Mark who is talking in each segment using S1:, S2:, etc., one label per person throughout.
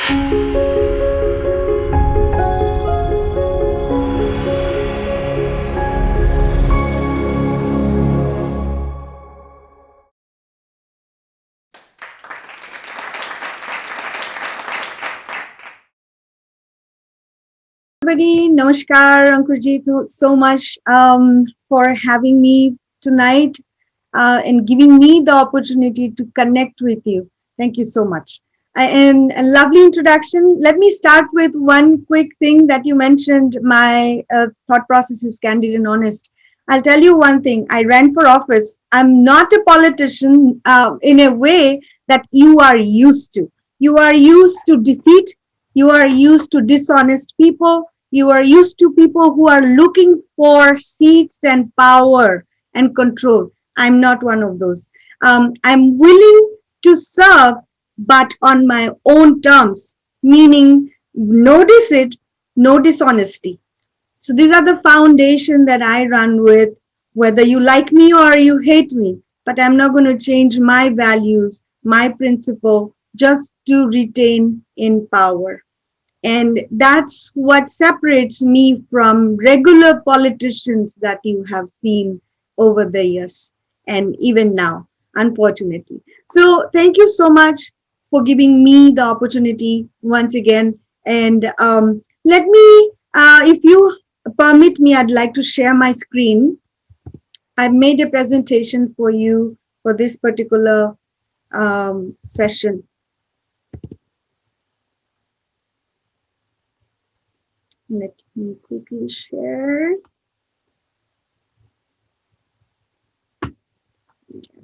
S1: Everybody, Namaskar, Ankurji, so much for having me tonight and giving me the opportunity to connect with you. Thank you so much. And a lovely introduction. Let me start with one quick thing that you mentioned. My thought process is candid and honest. I'll tell you one thing. I ran for office. I'm not a politician in a way that you are used to. You are used to deceit. You are used to dishonest people. You are used to people who are looking for seats and power and control. I'm not one of those. I'm willing to serve, but on my own terms, meaning no deceit, no dishonesty. So these are the foundation that I run with, whether you like me or you hate me. But I'm not going to change my values, my principle, just to retain in power. And that's what separates me from regular politicians that you have seen over the years and even now, unfortunately. So thank you so much for giving me the opportunity once again. And let me, if you permit me, I'd like to share my screen. I've made a presentation for you for this particular session. Let me quickly share. There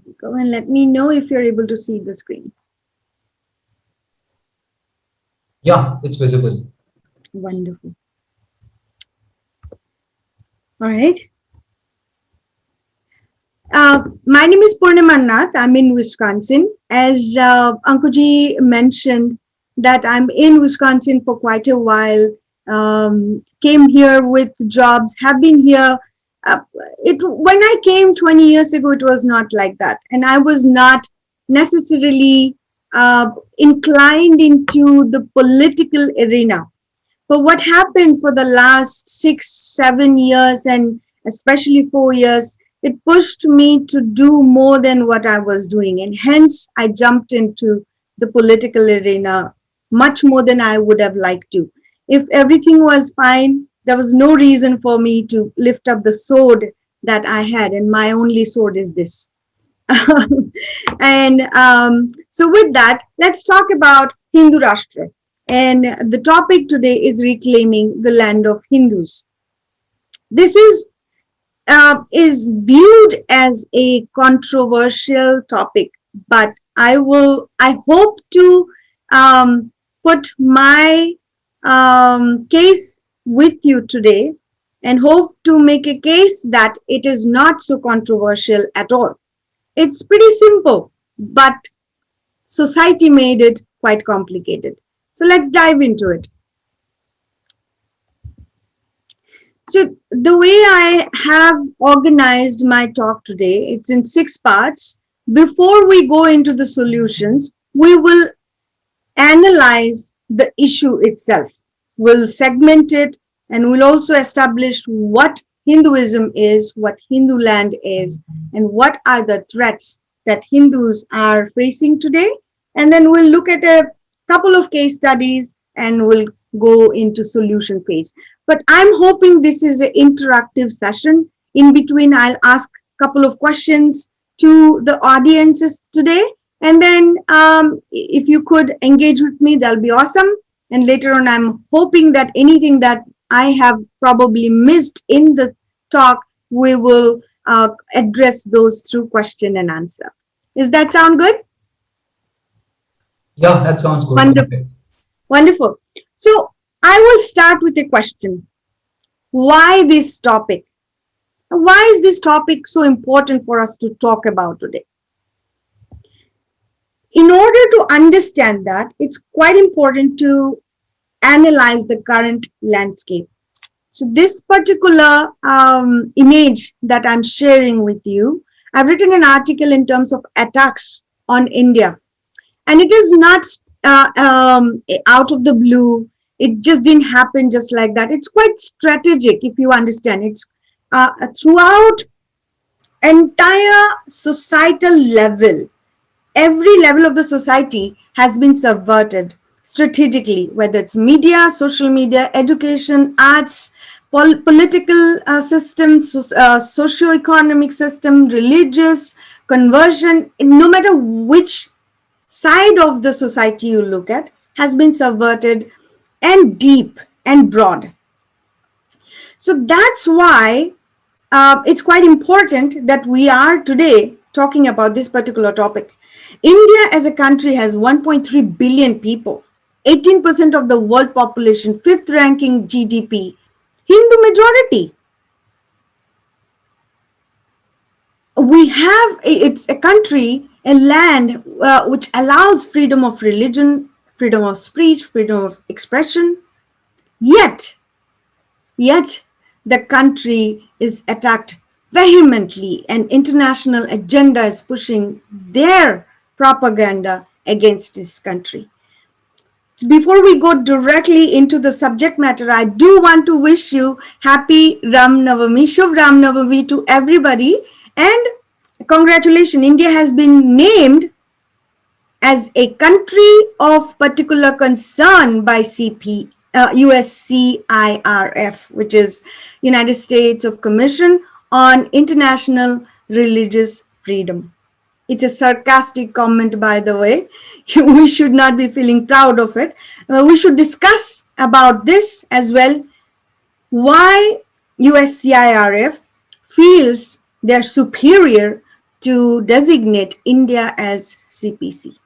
S1: we go. And let me know if you're able to see the screen.
S2: Yeah, it's visible.
S1: Wonderful. All right. My name is Purnima Nath. I'm in Wisconsin. As Ankuji mentioned, that I'm in Wisconsin for quite a while. Came here with jobs, have been here. When I came 20 years ago, it was not like that. And I was not necessarily inclined into the political arena. But what happened for the last 6-7 years and especially 4 years, it pushed me to do more than what I was doing. And hence I jumped into the political arena much more than I would have liked to. If everything was fine, there was no reason for me to lift up the sword that I had. And my only sword is this. And so with that, let's talk about Hindu Rashtra. And the topic today is reclaiming the land of Hindus. This is viewed as a controversial topic, but I hope to put my case with you today and hope to make a case that it is not so controversial at all. It's pretty simple, but society made it quite complicated. So let's dive into it. So the way I have organized my talk today, it's in 6 parts. Before we go into the solutions, we will analyze the issue itself. We'll segment it and we'll also establish what Hinduism is, what Hindu land is, and what are the threats that Hindus are facing today. And then we'll look at a couple of case studies and we'll go into solution phase. But I'm hoping this is an interactive session. In between, I'll ask a couple of questions to the audiences today. And then if you could engage with me, that'll be awesome. And later on, I'm hoping that anything that I have probably missed in the talk, we will address those through question and answer. Does that sound good?
S2: Yeah, that sounds good.
S1: Wonderful. Wonderful. So I will start with a question. Why this topic? Why is this topic so important for us to talk about today? In order to understand that, it's quite important to analyze the current landscape. So this particular image that I'm sharing with you, I've written an article in terms of attacks on India. And it is not out of the blue. It just didn't happen just like that. It's quite strategic if you understand. It's throughout entire societal level. Every level of the society has been subverted strategically, whether it's media, social media, education, arts, political system, socio-economic system, religious, conversion, no matter which side of the society you look at, has been subverted and deep and broad. So that's why it's quite important that we are today talking about this particular topic. India as a country has 1.3 billion people, 18% of the world population, fifth ranking GDP, Hindu majority. We have, it's a country, a land which allows freedom of religion, freedom of speech, freedom of expression. Yet the country is attacked vehemently, and international agenda is pushing their propaganda against this country. Before we go directly into the subject matter, I do want to wish you happy Ram Navami, Shubh Ram Navami to everybody, and congratulations, India has been named as a country of particular concern by USCIRF, which is United States of Commission on International Religious Freedom. It's a sarcastic comment, by the way. We should not be feeling proud of it. We should discuss about this as well. Why USCIRF feels they're superior to designate India as CPC.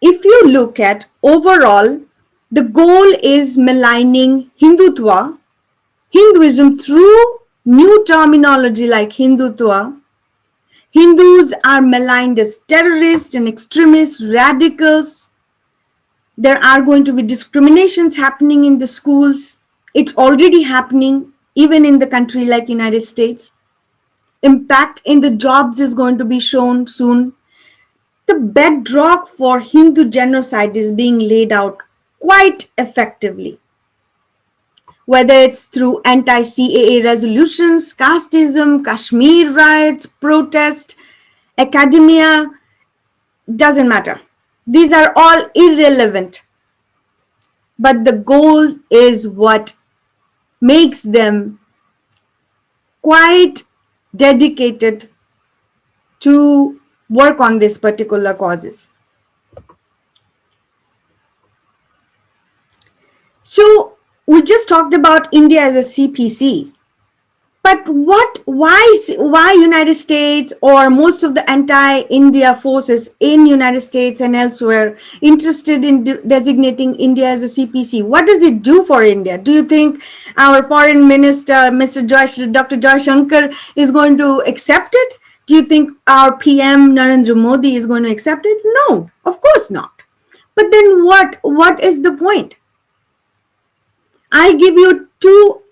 S1: If you look at overall, the goal is maligning Hindutva, Hinduism through new terminology like Hindutva. Hindus are maligned as terrorists and extremists, radicals. There are going to be discriminations happening in the schools. It's already happening even in the country like United States. Impact in the jobs is going to be shown soon. The bedrock for Hindu genocide is being laid out quite effectively. Whether it's through anti-CAA resolutions, casteism, Kashmir riots, protest, academia, doesn't matter. These are all irrelevant. But the goal is what makes them quite dedicated to work on these particular causes. So we just talked about India as a CPC, but why United States or most of the anti-India forces in United States and elsewhere interested in designating India as a CPC? What does it do for India? Do you think our foreign minister, Dr. Joy Shankar, is going to accept it? Do you think our PM Narendra Modi is going to accept it? No, of course not. But then what is the point? I give you two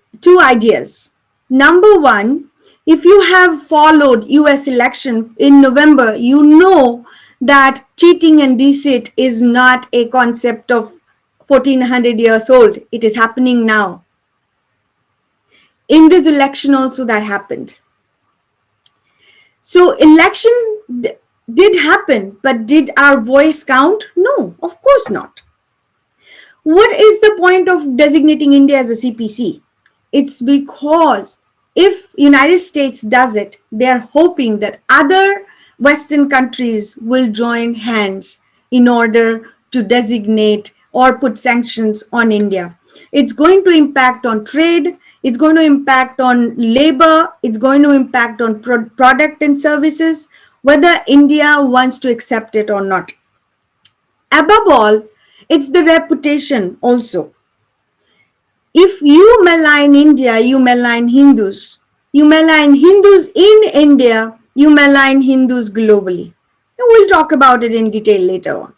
S1: ideas. Number one, if you have followed US election in November, you know that cheating and deceit is not a concept of 1400 years old. It is happening now. In this election also that happened. So election did happen, but did our voice count? No, of course not. What is the point of designating India as a CPC? It's because if United States does it, they're hoping that other Western countries will join hands in order to designate or put sanctions on India. It's going to impact on trade, it's going to impact on labor, it's going to impact on product and services, whether India wants to accept it or not. Above all, it's the reputation also. If you malign India, you malign Hindus. You malign Hindus in India, you malign Hindus globally. And we'll talk about it in detail later on.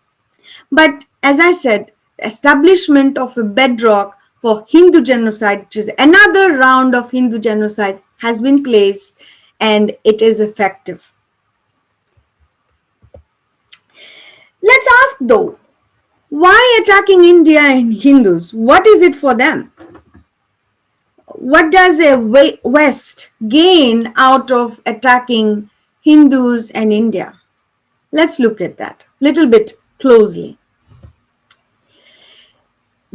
S1: But as I said, the establishment of a bedrock for Hindu genocide, which is another round of Hindu genocide, has been placed and it is effective. ask though, why attacking India and Hindus? What is it for them? What does a West gain out of attacking Hindus and India? Let's look at that a little bit closely.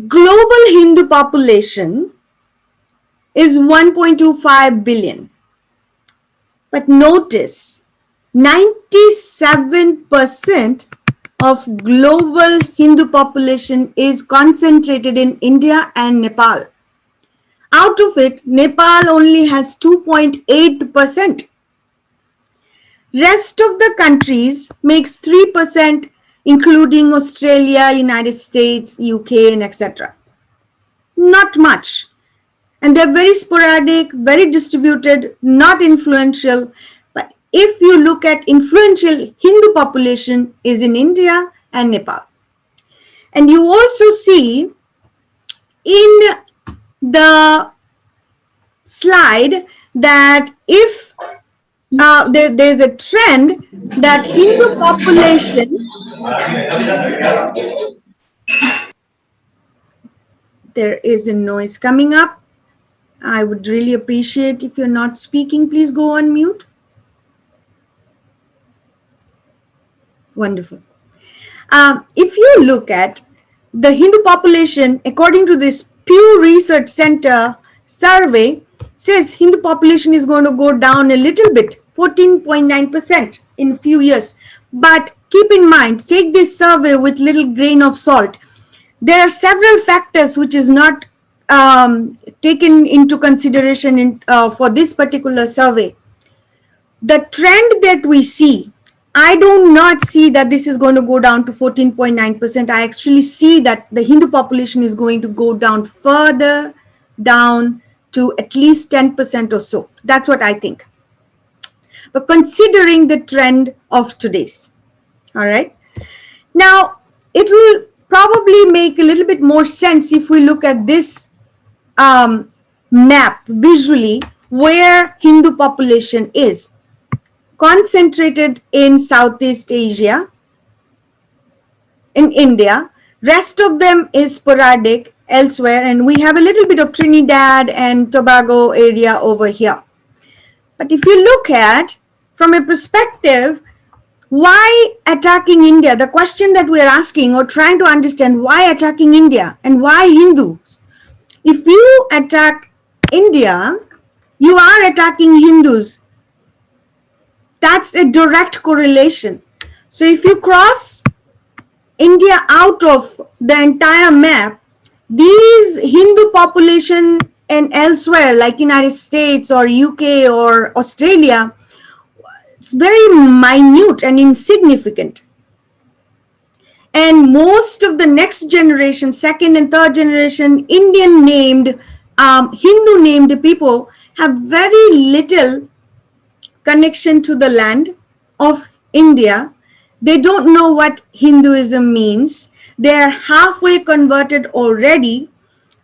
S1: Global Hindu population is 1.25 billion. But notice 97% of global Hindu population is concentrated in India and Nepal. Out of it, Nepal only has 2.8%. Rest of the countries makes 3%, including Australia, United States, UK, and etc. Not much. And they're very sporadic, very distributed, not influential. But if you look at influential Hindu population is in India and Nepal. And you also see in the slide that if there's a trend that Hindu population, there is a noise coming up. I would really appreciate if you're not speaking, please go on mute. Wonderful. If you look at the Hindu population, according to this Pew Research Center survey, says Hindu population is going to go down a little bit, 14.9% in a few years. But keep in mind, take this survey with little grain of salt. There are several factors which is not taken into consideration for this particular survey. The trend that we see, I do not see that this is going to go down to 14.9%. I actually see that the Hindu population is going to go down further down to at least 10% or so. That's what I think. But considering the trend of today's, all right. Now, it will probably make a little bit more sense if we look at this map visually where Hindu population is concentrated in Southeast Asia, in India. Rest of them is sporadic elsewhere, and we have a little bit of Trinidad and Tobago area over here. But if you look at from a perspective, why attacking India? The question that we are asking or trying to understand, why attacking India and why Hindus? If you attack India, you are attacking Hindus. That's a direct correlation. So if you cross India out of the entire map, these Hindu population and elsewhere like United States or UK or Australia, it's very minute and insignificant. And most of the next generation, second and third generation Indian named, Hindu named people have very little connection to the land of India. They don't know what Hinduism means. They are halfway converted already.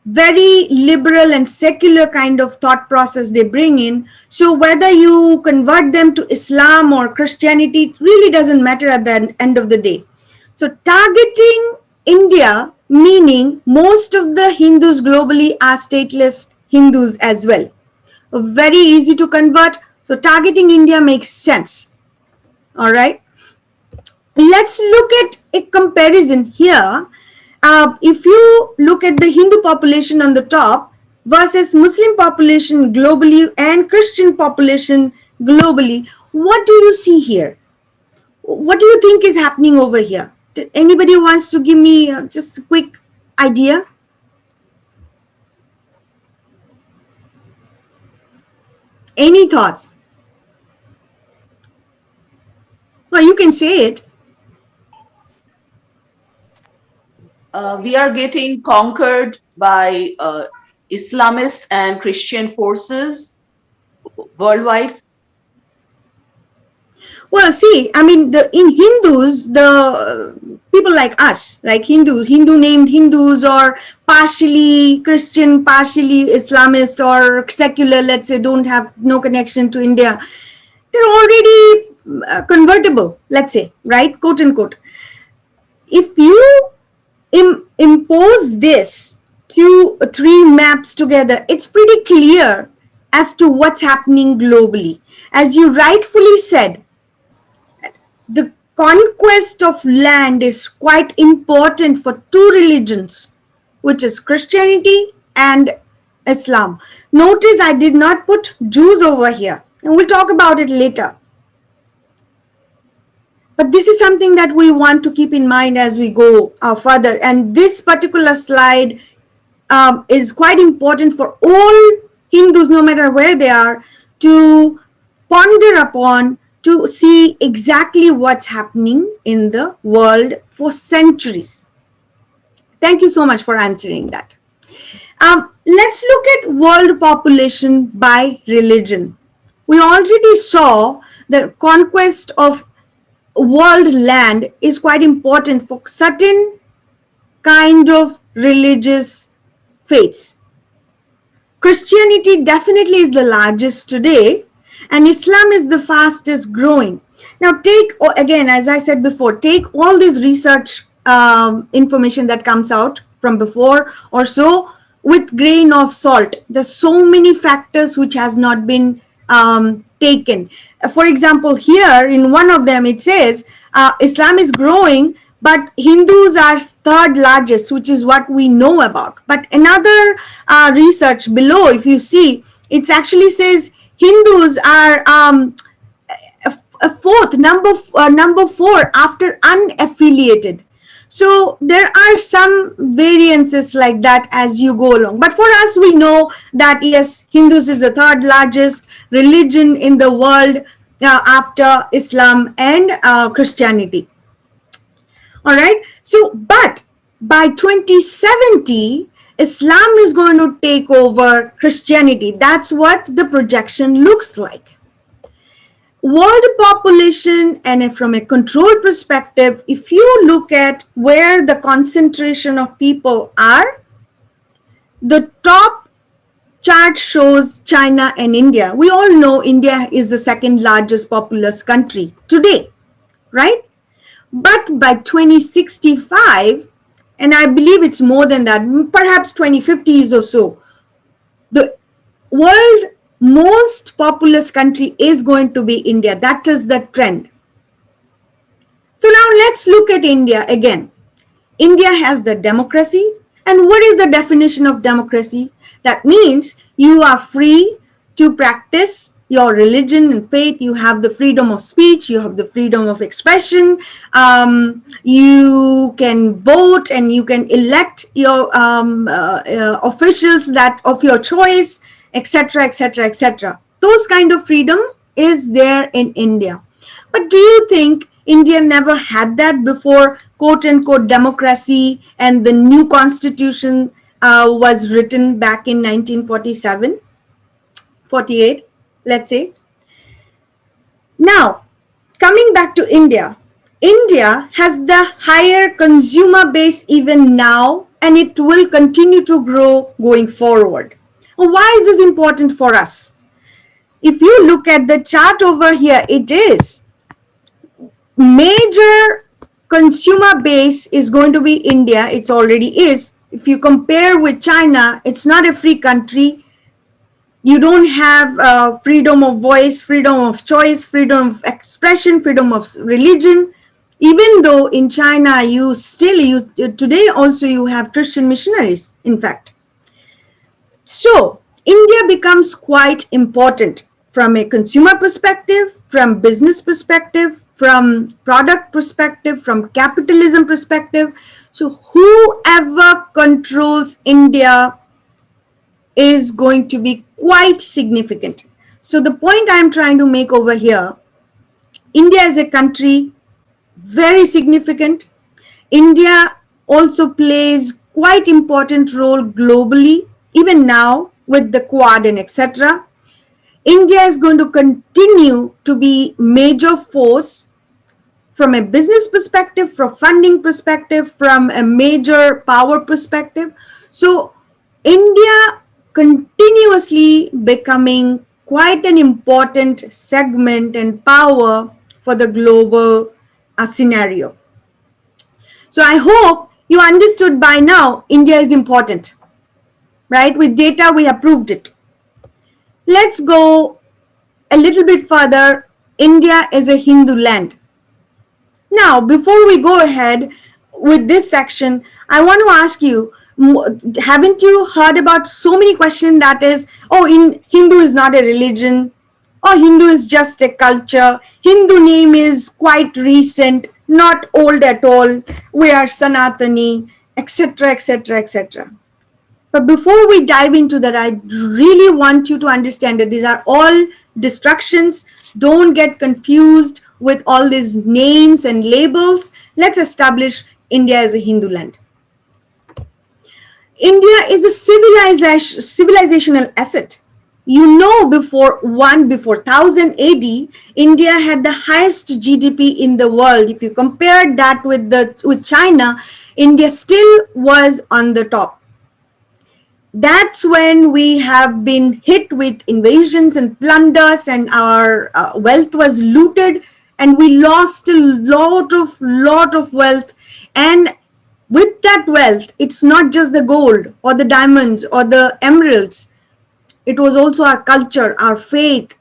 S1: Very liberal and secular kind of thought process they bring in. So whether you convert them to Islam or Christianity, it really doesn't matter at the end of the day. So targeting India, meaning most of the Hindus globally are stateless Hindus as well. Very easy to convert. So targeting India makes sense. All right. Let's look at a comparison here. If you look at the Hindu population on the top versus Muslim population globally and Christian population globally, what do you see here? What do you think is happening over here? Anybody wants to give me just a quick idea? Any thoughts? Well, you can say it.
S3: We are getting conquered by Islamist and Christian forces worldwide.
S1: Well, see, I mean, in Hindus, the people like us, like Hindus, Hindu named Hindus or partially Christian, partially Islamist or secular, let's say, don't have no connection to India. They're already convertible, let's say, right? Quote unquote. If you impose this three maps together, it's pretty clear as to what's happening globally. As you rightfully said, the conquest of land is quite important for two religions, which is Christianity and Islam. Notice I did not put Jews over here, and we'll talk about it later. But this is something that we want to keep in mind as we go further. And this particular slide is quite important for all Hindus, no matter where they are, to ponder upon, to see exactly what's happening in the world for centuries. Thank you so much for answering that. Let's look at world population by religion. We already saw the conquest of world land is quite important for certain kind of religious faiths. Christianity definitely is the largest today, and Islam is the fastest growing. Now take, again, as I said before, take all this research information that comes out from before or so with grain of salt. There's so many factors which has not been taken. For example, here in one of them it says Islam is growing, but Hindus are third largest, which is what we know about. But another research below, if you see, it actually says Hindus are a fourth, number 4 after unaffiliated. So there are some variances like that as you go along. But for us, we know that yes, Hindus is the third largest religion in the world after Islam and Christianity. All right. So, but by 2070, Islam is going to take over Christianity. That's what the projection looks like. World population, and from a control perspective, if you look at where the concentration of people are, the top chart shows China and India. We all know India is the second largest populous country today, right? But by 2065, and I believe it's more than that, perhaps 2050s or so, the world most populous country is going to be India. That is the trend. So now let's look at India again. India has the democracy. And what is the definition of democracy? That means you are free to practice your religion and faith. You have the freedom of speech. You have the freedom of expression. You can vote and you can elect your officials that of your choice, etc., etc., etc. Those kind of freedom is there in India. But do you think India never had that before quote unquote democracy and the new constitution was written back in 1947, 48, let's say? Now, coming back to India, India has the higher consumer base even now, and it will continue to grow going forward. Why is this important for us? If you look at the chart over here, it is major consumer base is going to be India. It already is. If you compare with China, it's not a free country. You don't have freedom of voice, freedom of choice, freedom of expression, freedom of religion. Even though in China, today also you have Christian missionaries, in fact. So India becomes quite important from a consumer perspective, from business perspective, from product perspective, from capitalism perspective. So whoever controls India is going to be quite significant. So the point I'm trying to make over here, India is a country very significant. India also plays quite important role globally, even now with the Quad and etc. India is going to continue to be major force from a business perspective, from funding perspective, from a major power perspective. So India continuously becoming quite an important segment and power for the global scenario. So I hope you understood by now India is important, right? With data, we have proved it. Let's go a little bit further. India is a Hindu land. Now, before we go ahead with this section, I want to ask you, haven't you heard about so many questions that is, oh, in Hindu is not a religion, or Hindu is just a culture, Hindu name is quite recent, not old at all, we are Sanatani, etc., etc., etc. But before we dive into that, I really want you to understand that these are all distractions. Don't get confused with all these names and labels. Let's establish India as a Hindu land. India is a civilizational asset. You know, before 1000 AD, India had the highest GDP in the world. If you compare that with China, India still was on the top. That's when we have been hit with invasions and plunders, and our wealth was looted, and we lost a lot of wealth. And with that wealth, it's not just the gold or the diamonds or the emeralds. It was also our culture, our faith,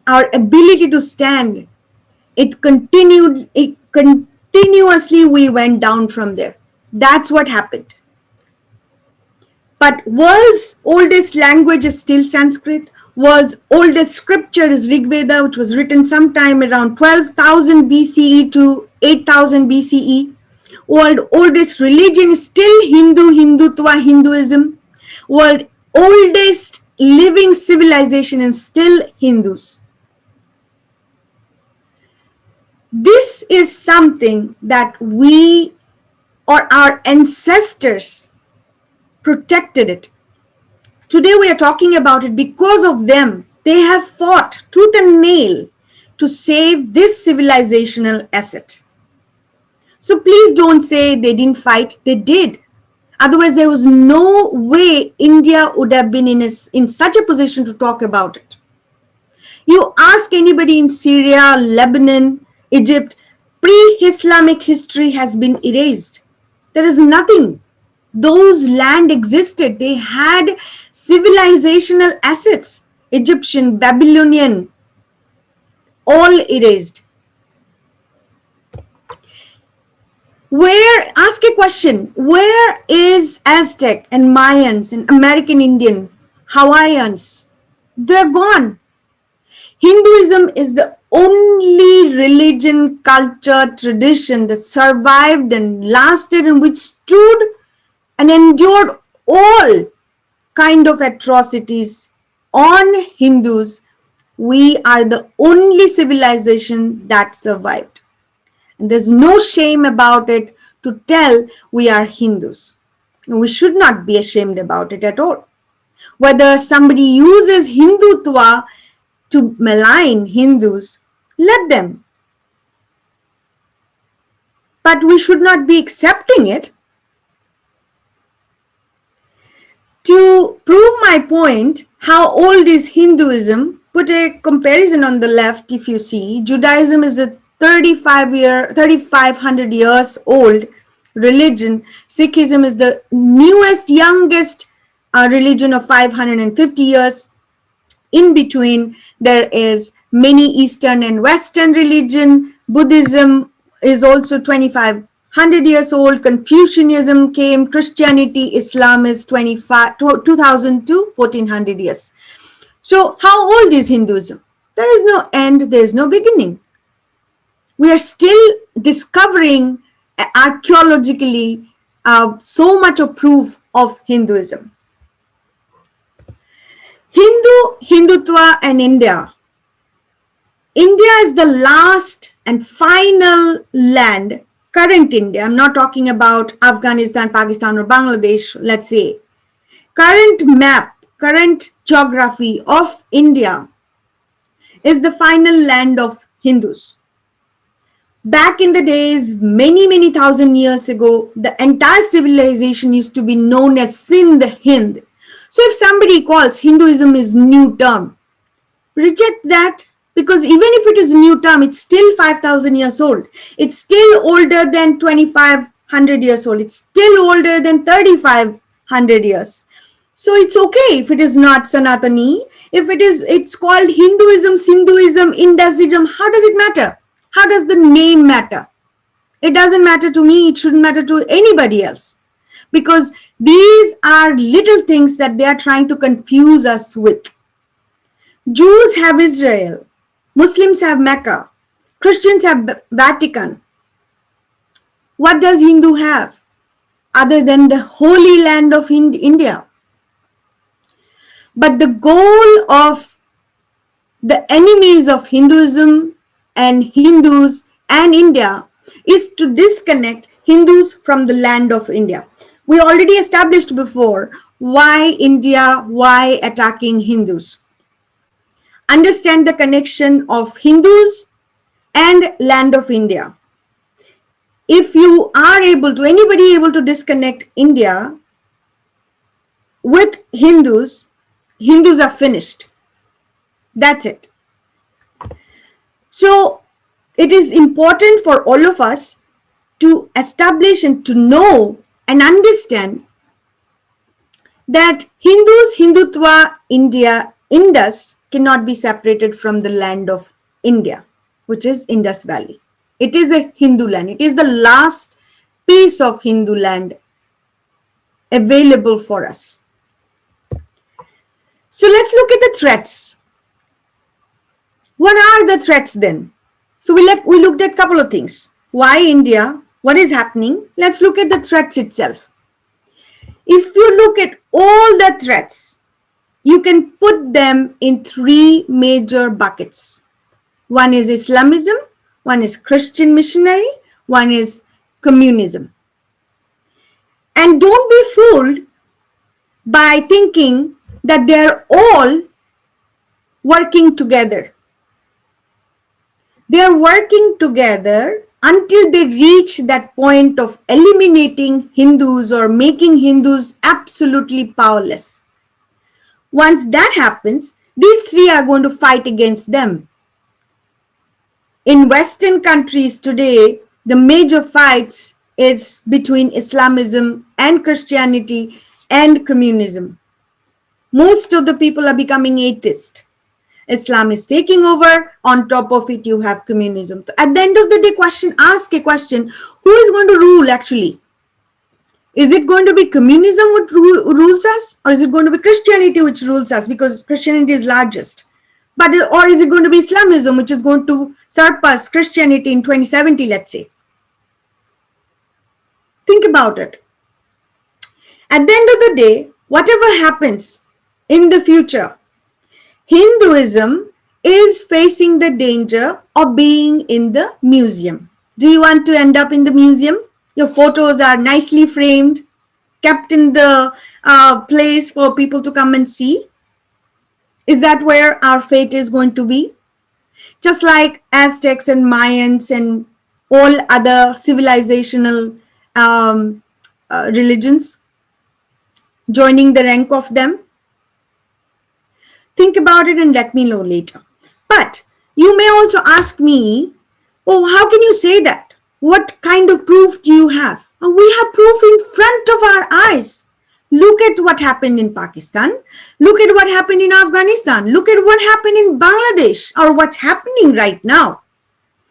S1: our ability to stand. It continuously we went down from there. That's what happened. But world's oldest language is still Sanskrit. World's oldest scripture is Rig Veda, which was written sometime around 12,000 BCE to 8,000 BCE. World oldest religion is still Hindutva, Hinduism. World oldest living civilization is still Hindus. This is something that we or our ancestors protected it. Today we are talking about it because of them. They have fought tooth and nail to save this civilizational asset. So please don't say they didn't fight. They did. Otherwise, there was no way India would have been in such a position to talk about it. You ask anybody in Syria, Lebanon, Egypt, pre-Islamic history has been erased. There is nothing. Those land existed. They had civilizational assets. Egyptian, Babylonian, all erased. Ask a question, where is Aztec and Mayans and American Indian, Hawaiians? They're gone. Hinduism is the only religion, culture, tradition that survived and lasted and withstood and endured all kind of atrocities on Hindus. We are the only civilization that survived. And there's no shame about it to tell we are Hindus. And we should not be ashamed about it at all. Whether somebody uses Hindutva to malign Hindus, let them. But we should not be accepting it. To prove my point, how old is Hinduism? Put a comparison on the left if you see. Judaism is a 3,500 years old religion. Sikhism is the newest, youngest religion of 550 years. In between, there is many Eastern and Western religion. Buddhism is also 2,500 years old. Confucianism came. Christianity, Islam is 2000 to 1400 years. So how old is Hinduism? There is no end. There is no beginning. We are still discovering archaeologically so much of proof of Hinduism. Hindutva and India. India is the last and final land, current India. I'm not talking about Afghanistan, Pakistan, or Bangladesh, let's say. Current map, current geography of India is the final land of Hindus. Back in the days, many thousand years ago, the entire civilization used to be known as Sindh, Hind. So if somebody calls Hinduism is new term, reject that, because even if it is a new term, it's still 5,000 years old. It's still older than 25 100 years old. It's still older than 3,500 years. So it's okay if it is not Sanatani. If it's called Hinduism, Sindhuism, Indusism. How does it matter? How does the name matter? It doesn't matter to me. It shouldn't matter to anybody else. Because these are little things that they are trying to confuse us with. Jews have Israel. Muslims have Mecca. Christians have Vatican. What does Hindu have other than the holy land of India? But the goal of the enemies of Hinduism and Hindus and India is to disconnect Hindus from the land of India. We already established before why India, why attacking Hindus. Understand the connection of Hindus and land of India. If you are anybody able to disconnect India with Hindus, Hindus are finished. That's it. So it is important for all of us to establish and to know and understand that Hindus, Hindutva, India, Indus cannot be separated from the land of India, which is Indus Valley. It is a Hindu land. It is the last piece of Hindu land available for us. So let's look at the threats. What are the threats then? So we looked at a couple of things. Why India? What is happening? Let's look at the threats itself. If you look at all the threats, you can put them in three major buckets. One is Islamism, one is Christian missionary, one is communism. And don't be fooled by thinking that they are all working together. They are working together until they reach that point of eliminating Hindus or making Hindus absolutely powerless. Once that happens, these three are going to fight against them. In Western countries today, the major fights is between Islamism and Christianity and communism. Most of the people are becoming atheist. Islam is taking over. On top of it, you have communism. At the end of the day, ask a question, who is going to rule actually? Is it going to be communism which rules us, or is it going to be Christianity which rules us because Christianity is largest? Or is it going to be Islamism which is going to surpass Christianity in 2070, let's say? Think about it. At the end of the day, whatever happens in the future, Hinduism is facing the danger of being in the museum. Do you want to end up in the museum? Your photos are nicely framed, kept in the place for people to come and see. Is that where our fate is going to be? Just like Aztecs and Mayans and all other civilizational religions, joining the rank of them? Think about it and let me know later. But you may also ask me, oh, how can you say that? What kind of proof do you have? We have proof in front of our eyes. Look at what happened in Pakistan. Look at what happened in Afghanistan. Look at what happened in Bangladesh, or what's happening right now.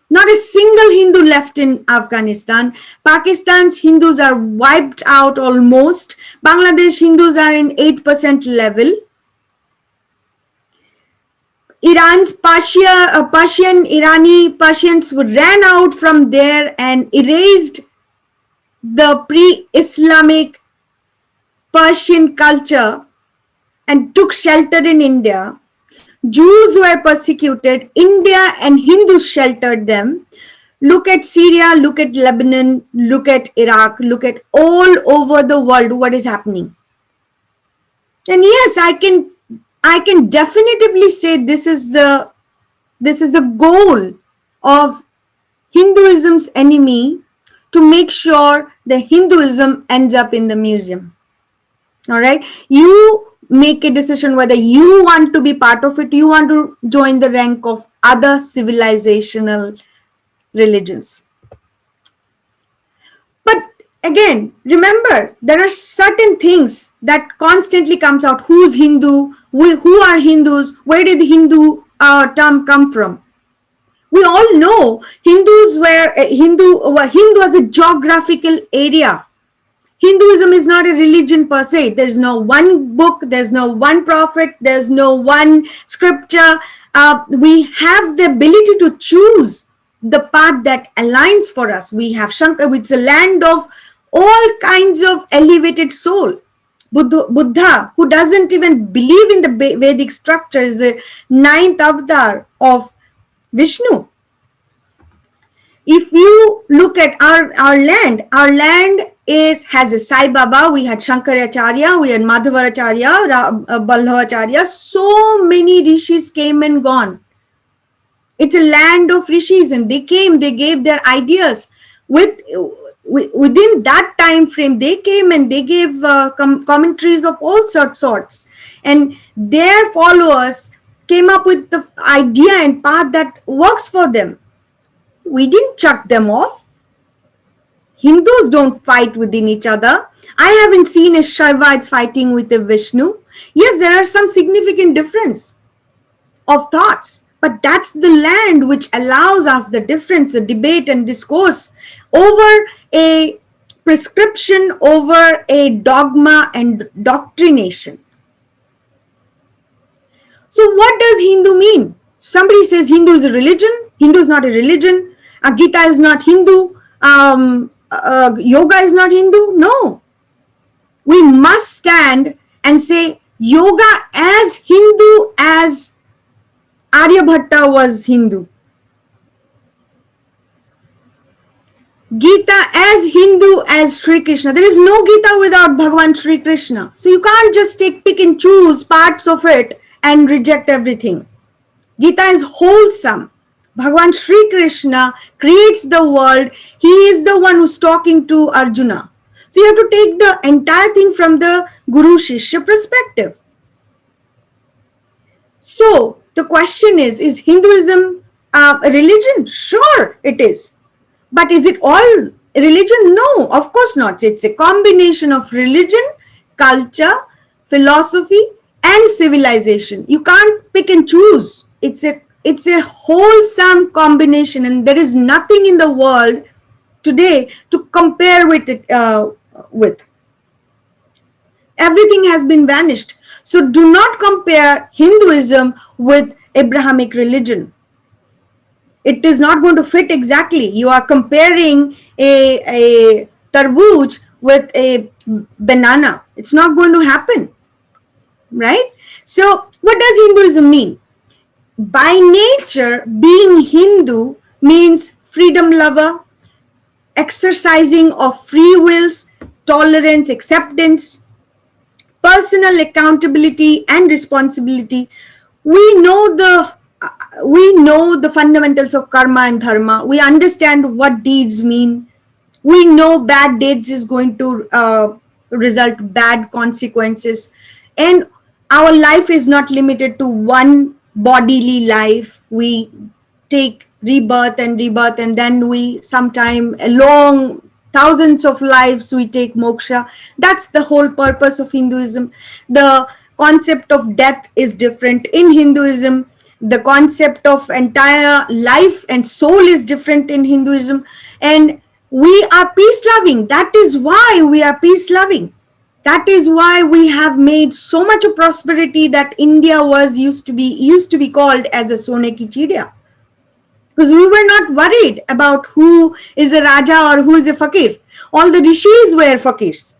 S1: Not a single Hindu left in Afghanistan. Pakistan's Hindus are wiped out almost. Bangladesh Hindus are in 8% level. Iran's Persians ran out from there and erased the pre-Islamic Persian culture and took shelter in India. Jews were persecuted. India and Hindus sheltered them. Look at Syria, look at Lebanon, look at Iraq, look at all over the world what is happening. And yes, I can definitively say this is the goal of Hinduism's enemy, to make sure the Hinduism ends up in the museum. All right, you make a decision whether you want to be part of it, you want to join the rank of other civilizational religions. But again, remember, there are certain things that constantly comes out. Who's Hindu? Who are Hindus? Where did the Hindu term come from? We all know Hindus were Hindu as a geographical area. Hinduism is not a religion per se. There's no one book, there's no one prophet, there's no one scripture. We have the ability to choose the path that aligns for us. We have Shankar, it's a land of all kinds of elevated soul. Buddha, who doesn't even believe in the Vedic structure, is the 9th avatar of Vishnu. If you look at our land has a Sai Baba, we had Shankaracharya, we had Madhavaracharya, Ballabacharya, so many rishis came and gone. It's a land of rishis, and they came, they gave their ideas. Within that time frame, they came and they gave commentaries of all sorts, and their followers came up with the idea and path that works for them. We didn't chuck them off. Hindus don't fight within each other. I haven't seen a Shaivites fighting with a Vishnu. Yes, there are some significant difference of thoughts, but that's the land which allows us the difference, the debate and discourse over a prescription, over a dogma and doctrination. So what does Hindu mean? Somebody says Hindu is a religion. Hindu is not a religion. Gita is not Hindu. Yoga is not Hindu. No. We must stand and say yoga as Hindu as Aryabhatta was Hindu. Gita as Hindu as Sri Krishna. There is no Gita without Bhagavan Sri Krishna. So you can't just pick and choose parts of it and reject everything. Gita is wholesome. Bhagavan Sri Krishna creates the world. He is the one who's talking to Arjuna. So you have to take the entire thing from the Guru Shishya perspective. So the question is Hinduism a religion? Sure, it is. But is it all religion? No, of course not. It's a combination of religion, culture, philosophy, and civilization. You can't pick and choose. It's a wholesome combination, and there is nothing in the world today to compare with it. Everything has been vanished. So do not compare Hinduism with Abrahamic religion. It is not going to fit exactly. You are comparing a tarbooj with a banana. It's not going to happen, right? So what does Hinduism mean? By nature, being Hindu means freedom lover, exercising of free wills, tolerance, acceptance, personal accountability and responsibility. We know the fundamentals of karma and dharma. We understand what deeds mean. We know bad deeds is going to result bad consequences, and our life is not limited to one bodily life. We take rebirth, and then we sometime along thousands of lives we take moksha. That's the whole purpose of Hinduism. The concept of death is different in Hinduism. The concept of entire life and soul is different in Hinduism, and we are peace loving. That is why we are peace loving. That is why we have made so much of prosperity that India used to be called as a Sone ki Chidiya. Because we were not worried about who is a Raja or who is a Fakir. All the rishis were Fakirs.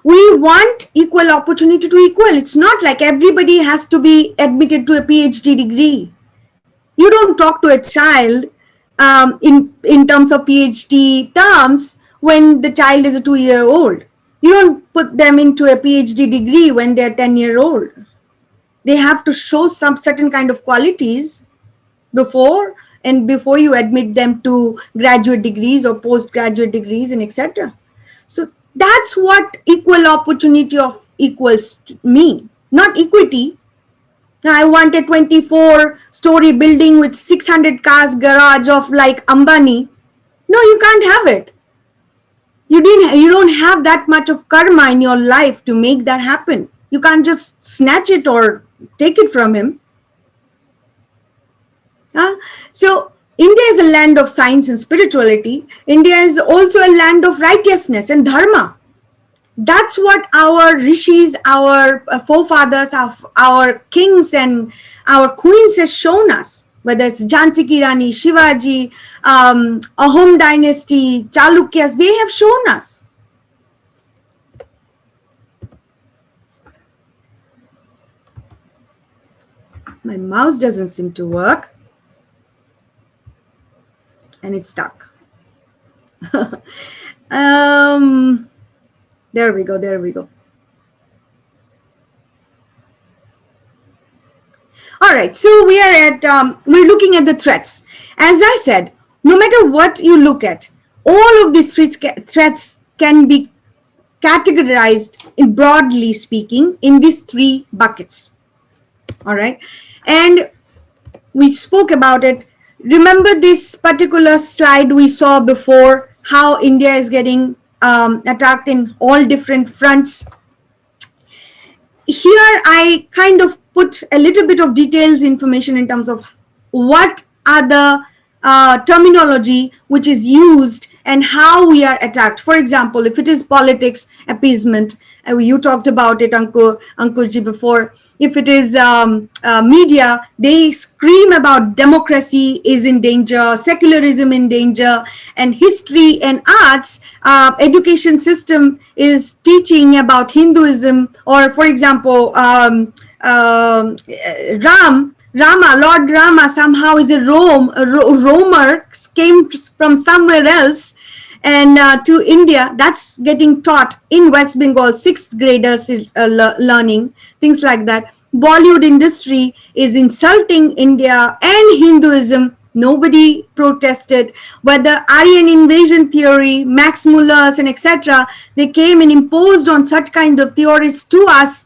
S1: We want equal opportunity to equal. It's not like everybody has to be admitted to a PhD degree. You don't talk to a child in terms of PhD terms when the child is a 2-year-old. You don't put them into a PhD degree when they're 10-year-old. They have to show some certain kind of qualities before you admit them to graduate degrees or postgraduate degrees and etc. So that's what equal opportunity of equals to me, not equity. Now I want a 24-story building with 600 cars garage of like Ambani. No, you can't have it. You don't have that much of karma in your life to make that happen. You can't just snatch it or take it from him. So India is a land of science and spirituality. India is also a land of righteousness and dharma. That's what our rishis, our forefathers, our kings and our queens has shown us. Whether it's Jhansi Ki Rani, Shivaji, Ahom dynasty, Chalukyas, they have shown us. My mouse doesn't seem to work. And it's stuck. There we go. All right, so we're looking at the threats. As I said, no matter what you look at, all of these threats can be categorized, in broadly speaking, in these three buckets. All right, and we spoke about it. Remember this particular slide we saw before, how India is getting attacked in all different fronts. Here I kind of put a little bit of details information in terms of what are the terminology which is used and how we are attacked. For example, if it is politics, appeasement, you talked about it, Ankurji, before. If it is media, they scream about democracy is in danger, secularism in danger, and history and arts, education system is teaching about Hinduism, or for example, Rama, Lord Rama somehow is a roamer, came from somewhere else and to India. That's getting taught in West Bengal, 6th graders learning, things like that. Bollywood industry is insulting India and Hinduism. Nobody protested. Whether Aryan invasion theory, Max Muller's and etc., they came and imposed on such kind of theories to us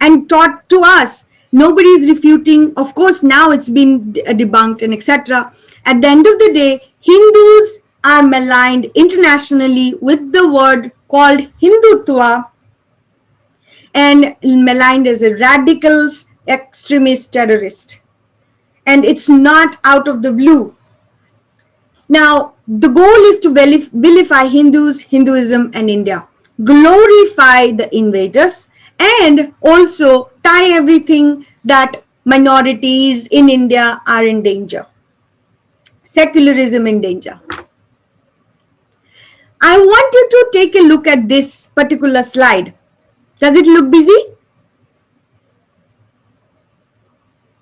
S1: and taught to us. Nobody is refuting. Of course, now it's been debunked and etc. At the end of the day, Hindus are maligned internationally with the word called Hindutva, and maligned as a radicals, extremist, terrorist. And it's not out of the blue. Now, the goal is to vilify Hindus, Hinduism, and India, glorify the invaders, and also tie everything that minorities in India are in danger. Secularism in danger. I want you to take a look at this particular slide. Does it look busy?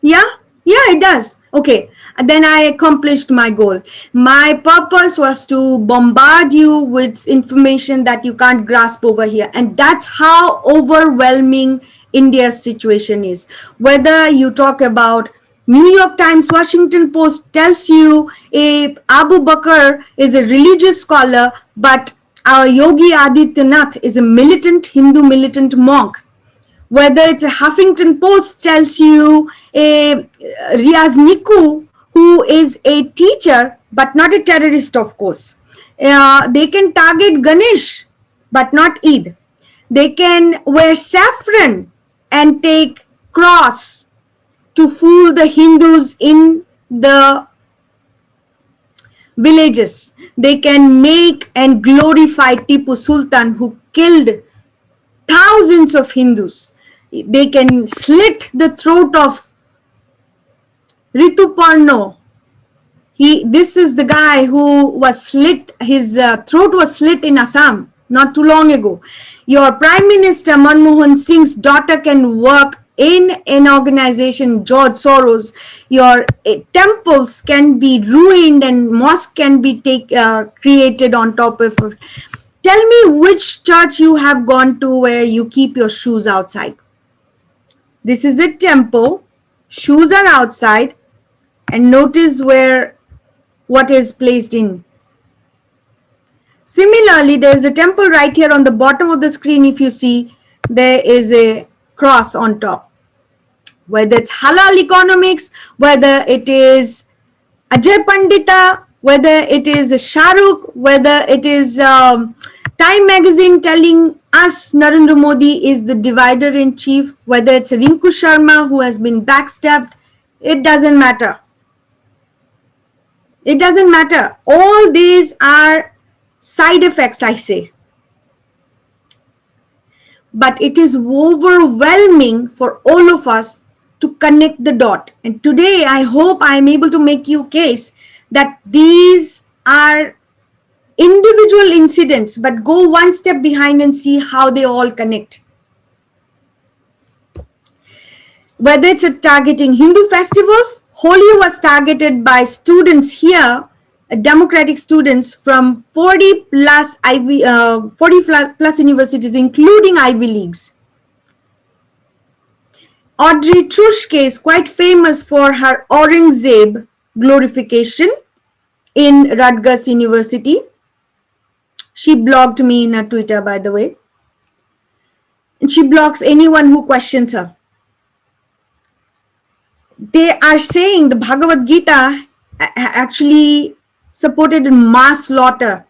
S1: Yeah, it does. Okay, then I accomplished my goal. My purpose was to bombard you with information that you can't grasp over here. And that's how overwhelming India's situation is. Whether you talk about New York Times, Washington Post tells you Abu Bakr is a religious scholar, but our Yogi Adityanath is a militant Hindu militant monk. Whether it's a Huffington Post tells you a Riaz Niku, who is a teacher, but not a terrorist, of course. They can target Ganesh, but not Eid. They can wear saffron and take cross to fool the Hindus in the villages. They can make and glorify Tipu Sultan, who killed thousands of Hindus. They can slit the throat of Rituparno. This is the guy who was slit, his throat was slit in Assam not too long ago. Your Prime Minister Manmohan Singh's daughter can work in an organization, George Soros. Your temples can be ruined and mosque can be created on top of it. Tell me which church you have gone to where you keep your shoes outside. This is the temple. Shoes are outside, and notice what is placed in. Similarly, there is a temple right here on the bottom of the screen. If you see, there is a cross on top. Whether it's halal economics, whether it is Ajay Pandita whether it is Shah Rukh, whether it is Time magazine telling us Narendra Modi is the divider in chief, whether it's Rinku Sharma who has been backstabbed, it doesn't matter. It doesn't matter. All these are side effects, I say. But it is overwhelming for all of us to connect the dot. And today, I hope I am able to make you a case that these are individual incidents, but go one step behind and see how they all connect. Whether it's targeting Hindu festivals, Holi was targeted by students here, democratic students from 40 plus universities, including Ivy Leagues. Audrey Trushke is quite famous for her Aurangzeb glorification in Rutgers University. She blocked me in her Twitter, by the way. And she blocks anyone who questions her. They are saying the Bhagavad Gita actually supported mass slaughter,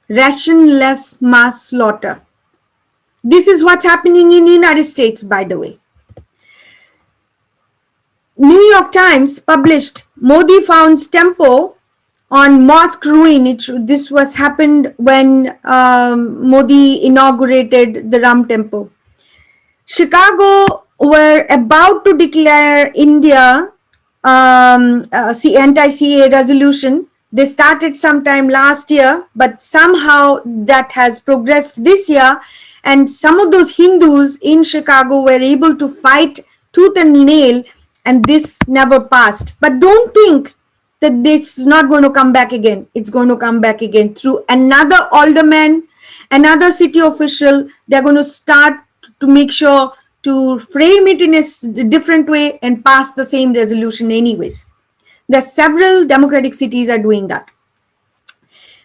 S1: rationless mass slaughter. This is what's happening in the United States, by the way. New York Times published Modi founds temple on mosque ruin. This was happened when Modi inaugurated the Ram temple. Chicago were about to declare India anti-CA resolution. They started sometime last year, but somehow that has progressed this year. And some of those Hindus in Chicago were able to fight tooth and nail, and this never passed. But don't think that this is not going to come back again. It's going to come back again through another alderman, another city official. They're going to start to make sure to frame it in a different way and pass the same resolution anyways. There's several democratic cities are doing that.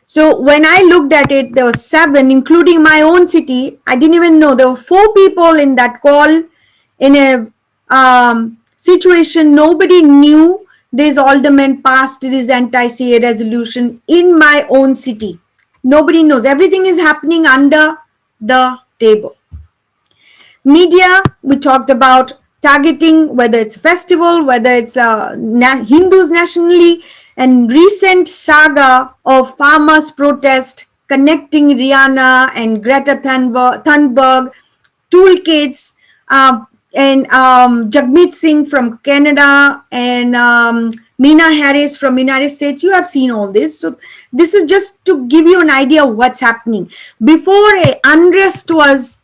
S1: So when I looked at it, there were 7, including my own city. I didn't even know there were 4 people in that call in a situation. Nobody knew this alderman passed this anti-CA resolution in my own city. Nobody knows. Everything is happening under the table. Media, we talked about targeting, whether it's festival, whether it's Hindus nationally, and recent saga of farmers' protest connecting Rihanna and Greta Thunberg, toolkits, and Jagmeet Singh from Canada and Meena Harris from United States. You have seen all this. So this is just to give you an idea of what's happening. Before unrest was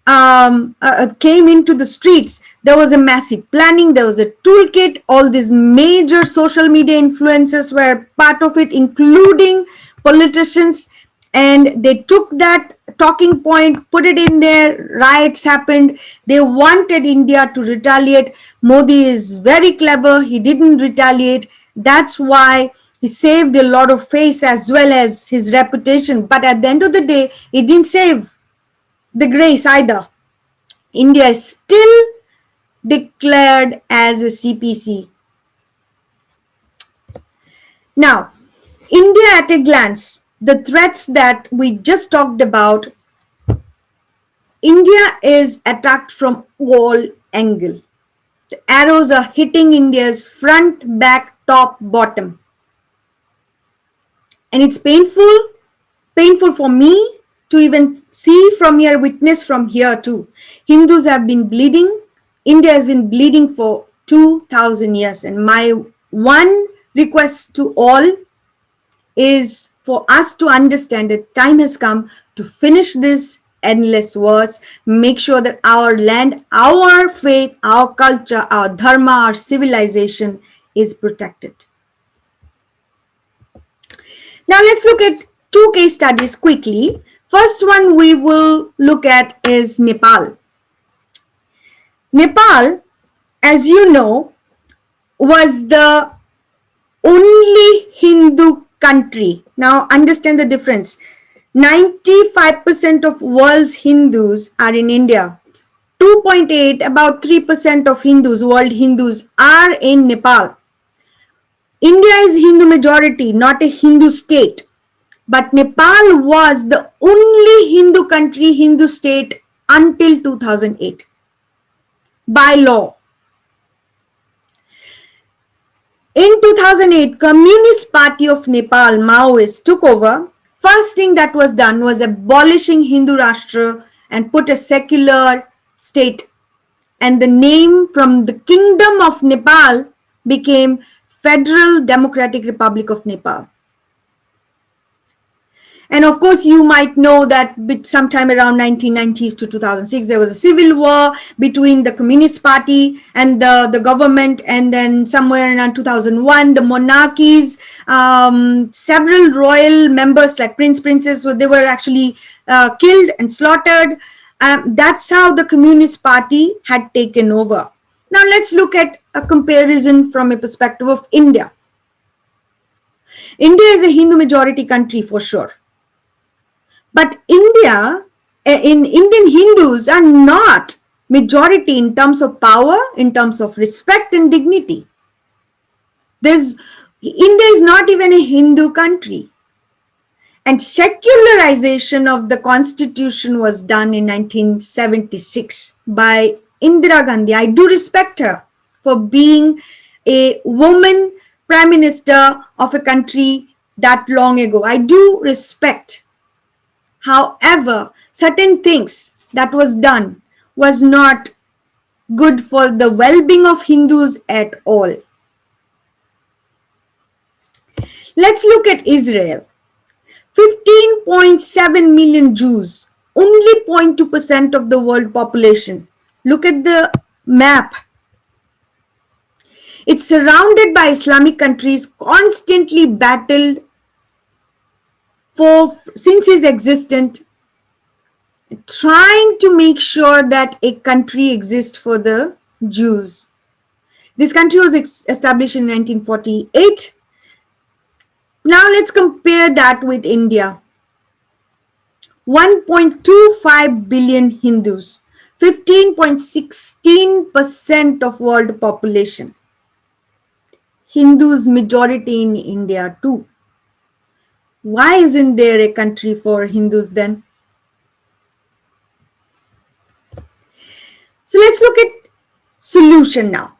S1: came into the streets, there was a massive planning, there was a toolkit, all these major social media influencers were part of it, including politicians, and they took that talking point, put it in there, riots happened, they wanted India to retaliate. Modi is very clever, he didn't retaliate, that's why he saved a lot of face as well as his reputation, but at the end of the day, he didn't save the grace either. India is still declared as a CPC. Now, India at a glance, the threats that we just talked about, India is attacked from all angles. The arrows are hitting India's front, back, top, bottom. And it's painful for me to even see from here, witness from here too. Hindus have been bleeding. India has been bleeding for 2,000 years. And my one request to all is for us to understand that time has come to finish this endless wars, make sure that our land, our faith, our culture, our dharma, our civilization is protected. Now let's look at 2 case studies quickly. First one we will look at is Nepal. Nepal, as you know, was the only Hindu country. Now understand the difference. 95% of world's Hindus are in India. 2.8, about 3% of Hindus, world Hindus, are in Nepal. India is Hindu majority, not a Hindu state. But Nepal was the only Hindu country, Hindu state until 2008 by law. In 2008, Communist Party of Nepal, Maoists, took over. First thing that was done was abolishing Hindu Rashtra and put a secular state. And the name from the Kingdom of Nepal became Federal Democratic Republic of Nepal. And of course, you might know that sometime around 1990s to 2006, there was a civil war between the Communist Party and the government. And then somewhere around 2001, the monarchies, several royal members like princess, they were actually killed and slaughtered. That's how the Communist Party had taken over. Now let's look at a comparison from a perspective of India. India is a Hindu majority country for sure. But Indian Hindus are not majority in terms of power, in terms of respect and dignity. India is not even a Hindu country. And secularization of the constitution was done in 1976 by Indira Gandhi. I do respect her for being a woman prime minister of a country that long ago. I do respect. However, certain things that was done was not good for the well-being of Hindus at all. Let's look at Israel. 15.7 million Jews, only 0.2% of the world population. Look at the map. It's surrounded by Islamic countries, constantly battled since its existence, trying to make sure that a country exists for the Jews. This country was established in 1948. Now let's compare that with India. 1.25 billion Hindus, 15.16% of world population. Hindus majority in India too. Why isn't there a country for Hindus then? So let's look at solution now.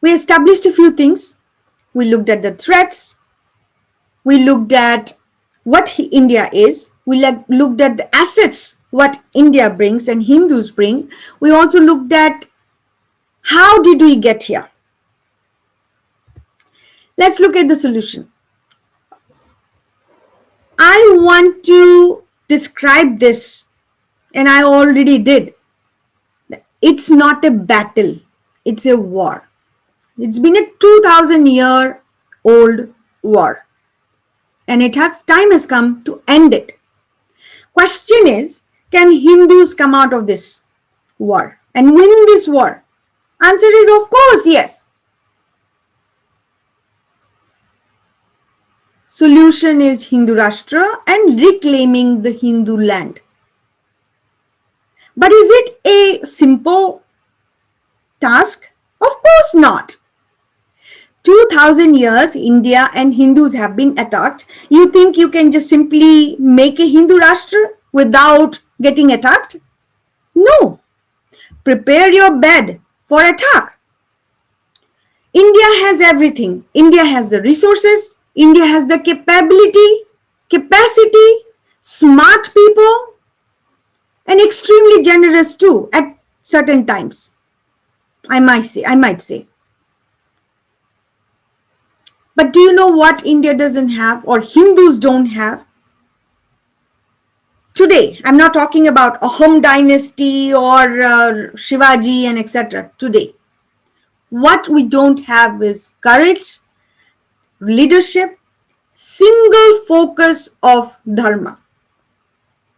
S1: We established a few things. We looked at the threats. We looked at what India is. We looked at the assets, what India brings and Hindus bring. We also looked at how did we get here. Let's look at the solution. I want to describe this, and I already did. It's not a battle, it's a war. It's been a 2000-year-old war, and time has come to end it. Question is, can Hindus come out of this war and win this war? Answer is of course yes. Solution is Hindu Rashtra and reclaiming the Hindu land. But is it a simple task? Of course not. 2000 years India and Hindus have been attacked. You think you can just simply make a Hindu Rashtra without getting attacked? No. Prepare your bed for attack. India has everything. India has the resources. India has the capacity, smart people, and extremely generous too at certain times. I might say. But do you know what India doesn't have or Hindus don't have? Today, I'm not talking about Ahom dynasty or Shivaji and etc. Today, what we don't have is courage, leadership, single focus of Dharma.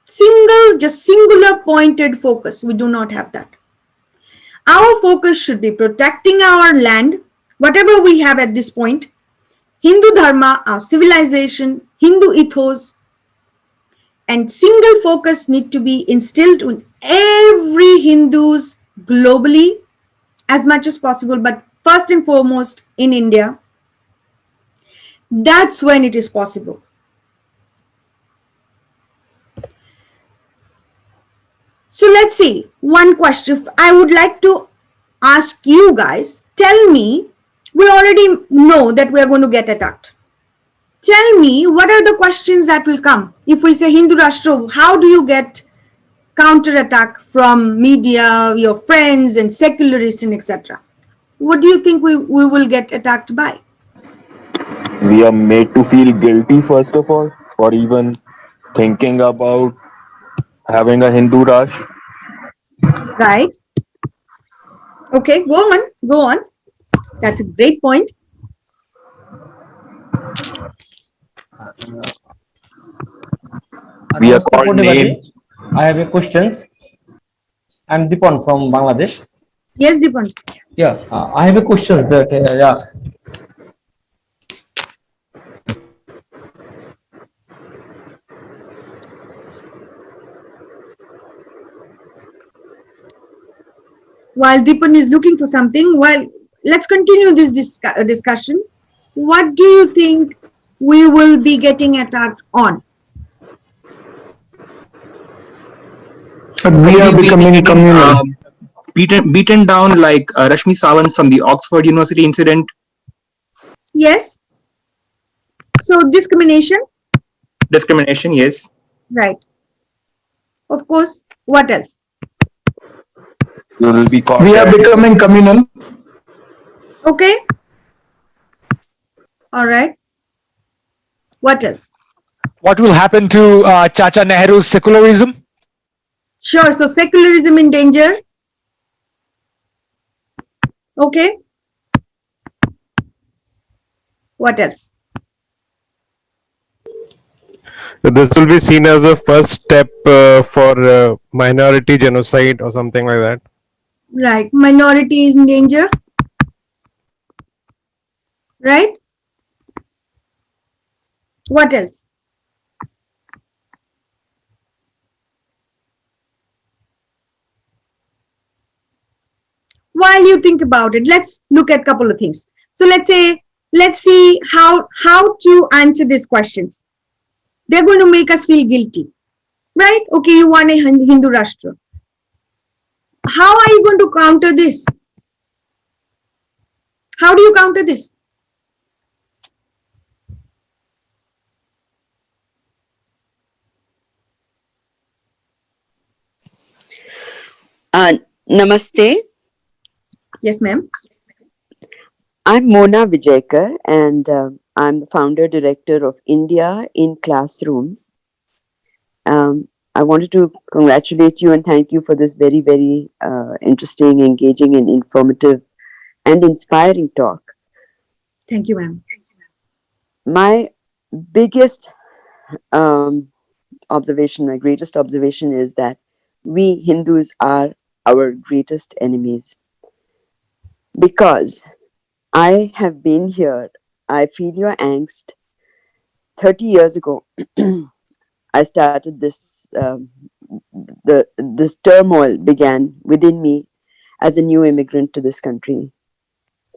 S1: Singular pointed focus. We do not have that. Our focus should be protecting our land, whatever we have at this point, Hindu Dharma, our civilization, Hindu ethos, and single focus need to be instilled in every Hindus globally as much as possible, but first and foremost in India, that's when it is possible. So let's see, one question I would like to ask you guys. Tell me, we already know that we are going to get attacked. Tell me, what are the questions that will come? If we say Hindu Rashtra, how do you get counter-attack from media, your friends and secularists and etc.? What do you think we will get attacked by?
S4: We are made to feel guilty, first of all, for even thinking about having a Hindu Rash.
S1: Right? Okay, go on, go on. That's a great point.
S4: We are
S5: Namaste,
S4: called
S5: Purnima ji.
S4: names.
S5: I have a questions. I'm Dipan from Bangladesh.
S1: Yes, Dipan.
S5: Yeah, I have a question that
S1: While Dipan is looking for something, let's continue this discussion. What do you think we will be getting attacked on?
S6: We are becoming communal. Beaten down like Rashmi Sawant from the Oxford University incident.
S1: Yes. So discrimination.
S6: Discrimination, yes.
S1: Right. Of course. What else?
S4: You will be called.
S6: We are becoming communal.
S1: Okay. All right. What else?
S7: What will happen to Chacha Nehru's secularism?
S1: Sure. So secularism in danger. Okay. What else?
S8: This will be seen as a first step for minority genocide or something like that.
S1: Right. Minority is in danger. Right. What else? While you think about it, let's look at a couple of things. So let's see how to answer these questions. They're going to make us feel guilty, right? Okay, you want a Hindu Rashtra. How are you going to counter this? How do you counter this?
S9: Namaste.
S1: Yes, ma'am.
S9: I'm Mona Vijayakar, and I'm the founder director of India in Classrooms. I wanted to congratulate you and thank you for this very, very interesting, engaging, and informative and inspiring talk.
S1: Thank you, ma'am.
S9: My biggest observation, my greatest observation is that we Hindus are our greatest enemies. Because I have been here, I feel your angst. 30 years ago, I started this, this turmoil began within me as a new immigrant to this country.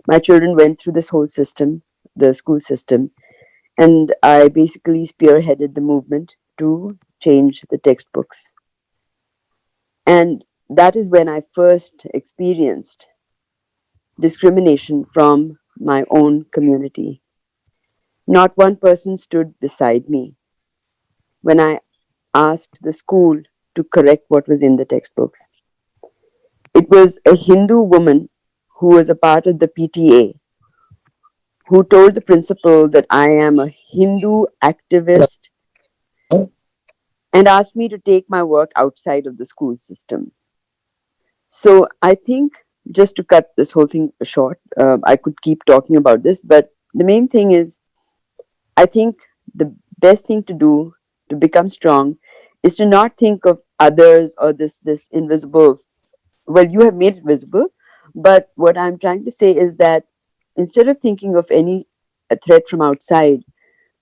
S9: My children went through this whole system, the school system, and I basically spearheaded the movement to change the textbooks. And that is when I first experienced discrimination from my own community. Not one person stood beside me when I asked the school to correct what was in the textbooks. It was a Hindu woman who was a part of the PTA who told the principal that I am a Hindu activist and asked me to take my work outside of the school system. So I think, just to cut this whole thing short, I could keep talking about this, but the main thing is, I think the best thing to do to become strong is to not think of others or this invisible, well, you have made it visible, but what I'm trying to say is that instead of thinking of any threat from outside,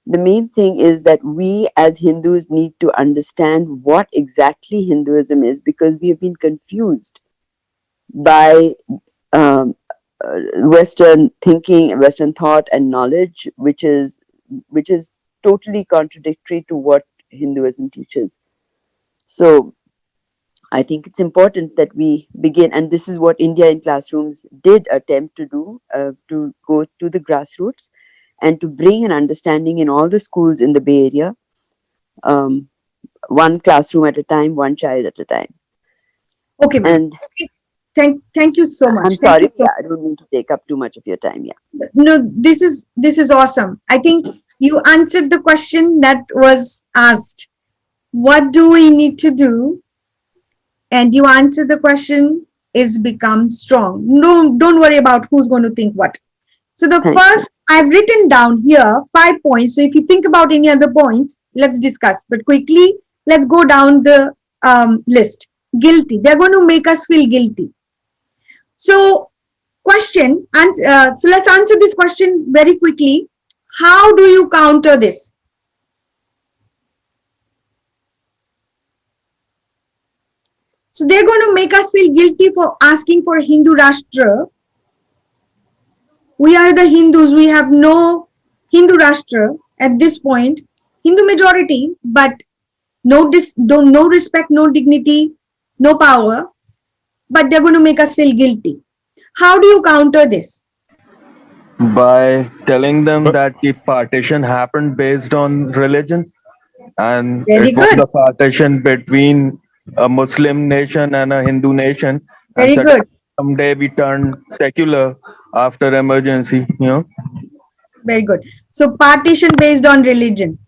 S9: the main thing is that we as Hindus need to understand what exactly Hinduism is, because we have been confused by Western thinking, Western thought and knowledge, which is totally contradictory to what Hinduism teaches. So I think it's important that we begin, and this is what India in Classrooms did attempt to do, to go to the grassroots and to bring an understanding in all the schools in the Bay Area, one classroom at a time, one child at a time.
S1: Okay, ma'am.
S9: And
S1: Thank you so much.
S9: I'm sorry, yeah, I don't mean to take up too much of your time. Yeah.
S1: No, this is awesome. I think you answered the question that was asked. What do we need to do? And you answer the question is become strong. No, don't worry about who's going to think what. So the
S9: Thank
S1: first, I've written down here 5 points. So if you think about any other points, let's discuss. But quickly, let's go down the list. Guilty. They're going to make us feel guilty. So question, and so let's answer this question very quickly. How do you counter this? So they're going to make us feel guilty for asking for Hindu Rashtra. We are the Hindus. We have no Hindu Rashtra at this point. Hindu majority, but no respect, no dignity, no power. But they're going to make us feel guilty. How do you counter this?
S4: By telling them that the partition happened based on religion, and
S1: Very
S4: it was
S1: good.
S4: a partition between a Muslim nation and a Hindu nation.
S1: Very
S4: And
S1: good.
S4: someday we turned secular after emergency, you know.
S1: Very good. So partition based on religion.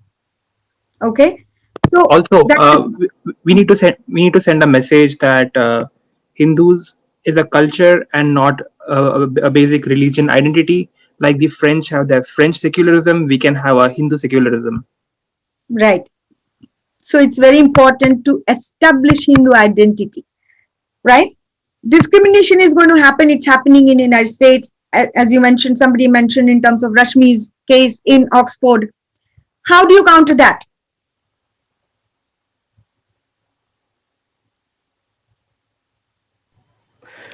S1: Okay. So
S6: Also,
S1: that,
S6: we need to send a message that Hindus is a culture and not a basic religion identity. Like the French have their French secularism, we can have a Hindu secularism.
S1: right. So it's very important to establish Hindu identity, right? Discrimination is going to happen. It's happening in the United States. As you mentioned, somebody mentioned in terms of Rashmi's case in Oxford. How do you counter that?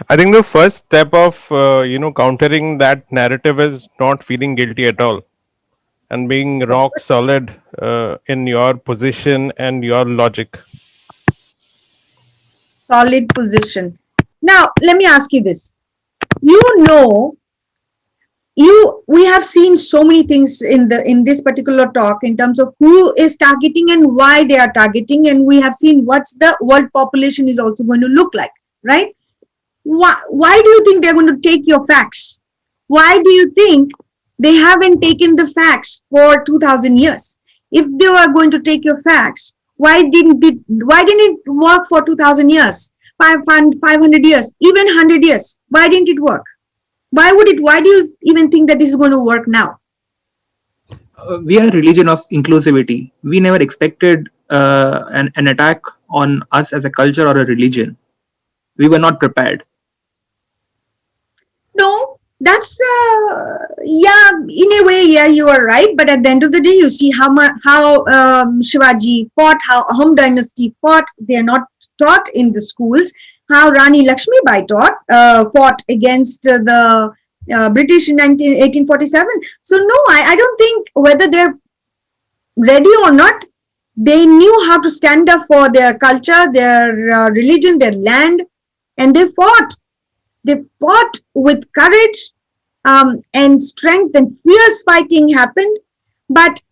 S8: I think the first step of countering that narrative is not feeling guilty at all, and being rock solid in your position and your logic.
S1: Solid position. Now, let me ask you this. We have seen so many things in this particular talk in terms of who is targeting and why they are targeting, and we have seen what's the world population is also going to look like, right? Why do you think they're going to take your facts? Why do you think they haven't taken the facts for 2000 years? If they were going to take your facts, why didn't it work for 2000 years, 500 years, even 100 years? Why didn't it work? Why do you even think that this is going to work now?
S6: We are a religion of inclusivity. We never expected an attack on us as a culture or a religion. We were not prepared.
S1: No, that's yeah, in a way, yeah, you are right. But at the end of the day, you see how Shivaji fought, how Ahom dynasty fought. They are not taught in the schools. How Rani Lakshmibai fought against the British in 1847. So no, I don't think whether they're ready or not, they knew how to stand up for their culture, their religion, their land, and they fought. They fought with courage and strength, and fierce fighting happened. But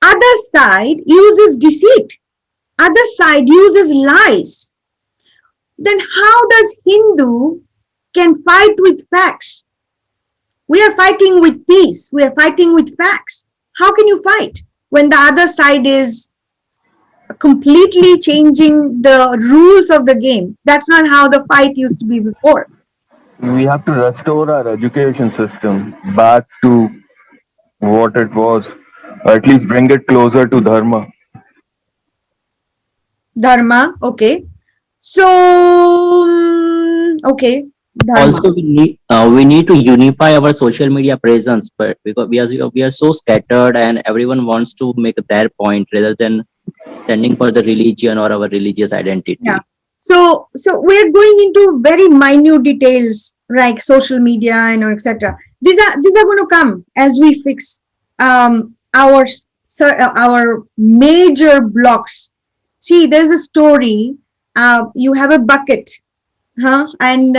S1: other side uses deceit. Other side uses lies. Then how does Hindu can fight with facts? We are fighting with peace. We are fighting with facts. How can you fight when the other side is completely changing the rules of the game? That's not how the fight used to be before.
S4: We have to restore our education system back to what it was, or at least bring it closer to Dharma.
S1: Dharma, okay. So, okay, Dharma.
S10: Also we need to unify our social media presence, but because we are so scattered and everyone wants to make their point rather than standing for the religion or our religious identity.
S1: Yeah. So we're going into very minute details like social media and etc. These are going to come as we fix our major blocks. See, there's a story. You have a bucket, huh? And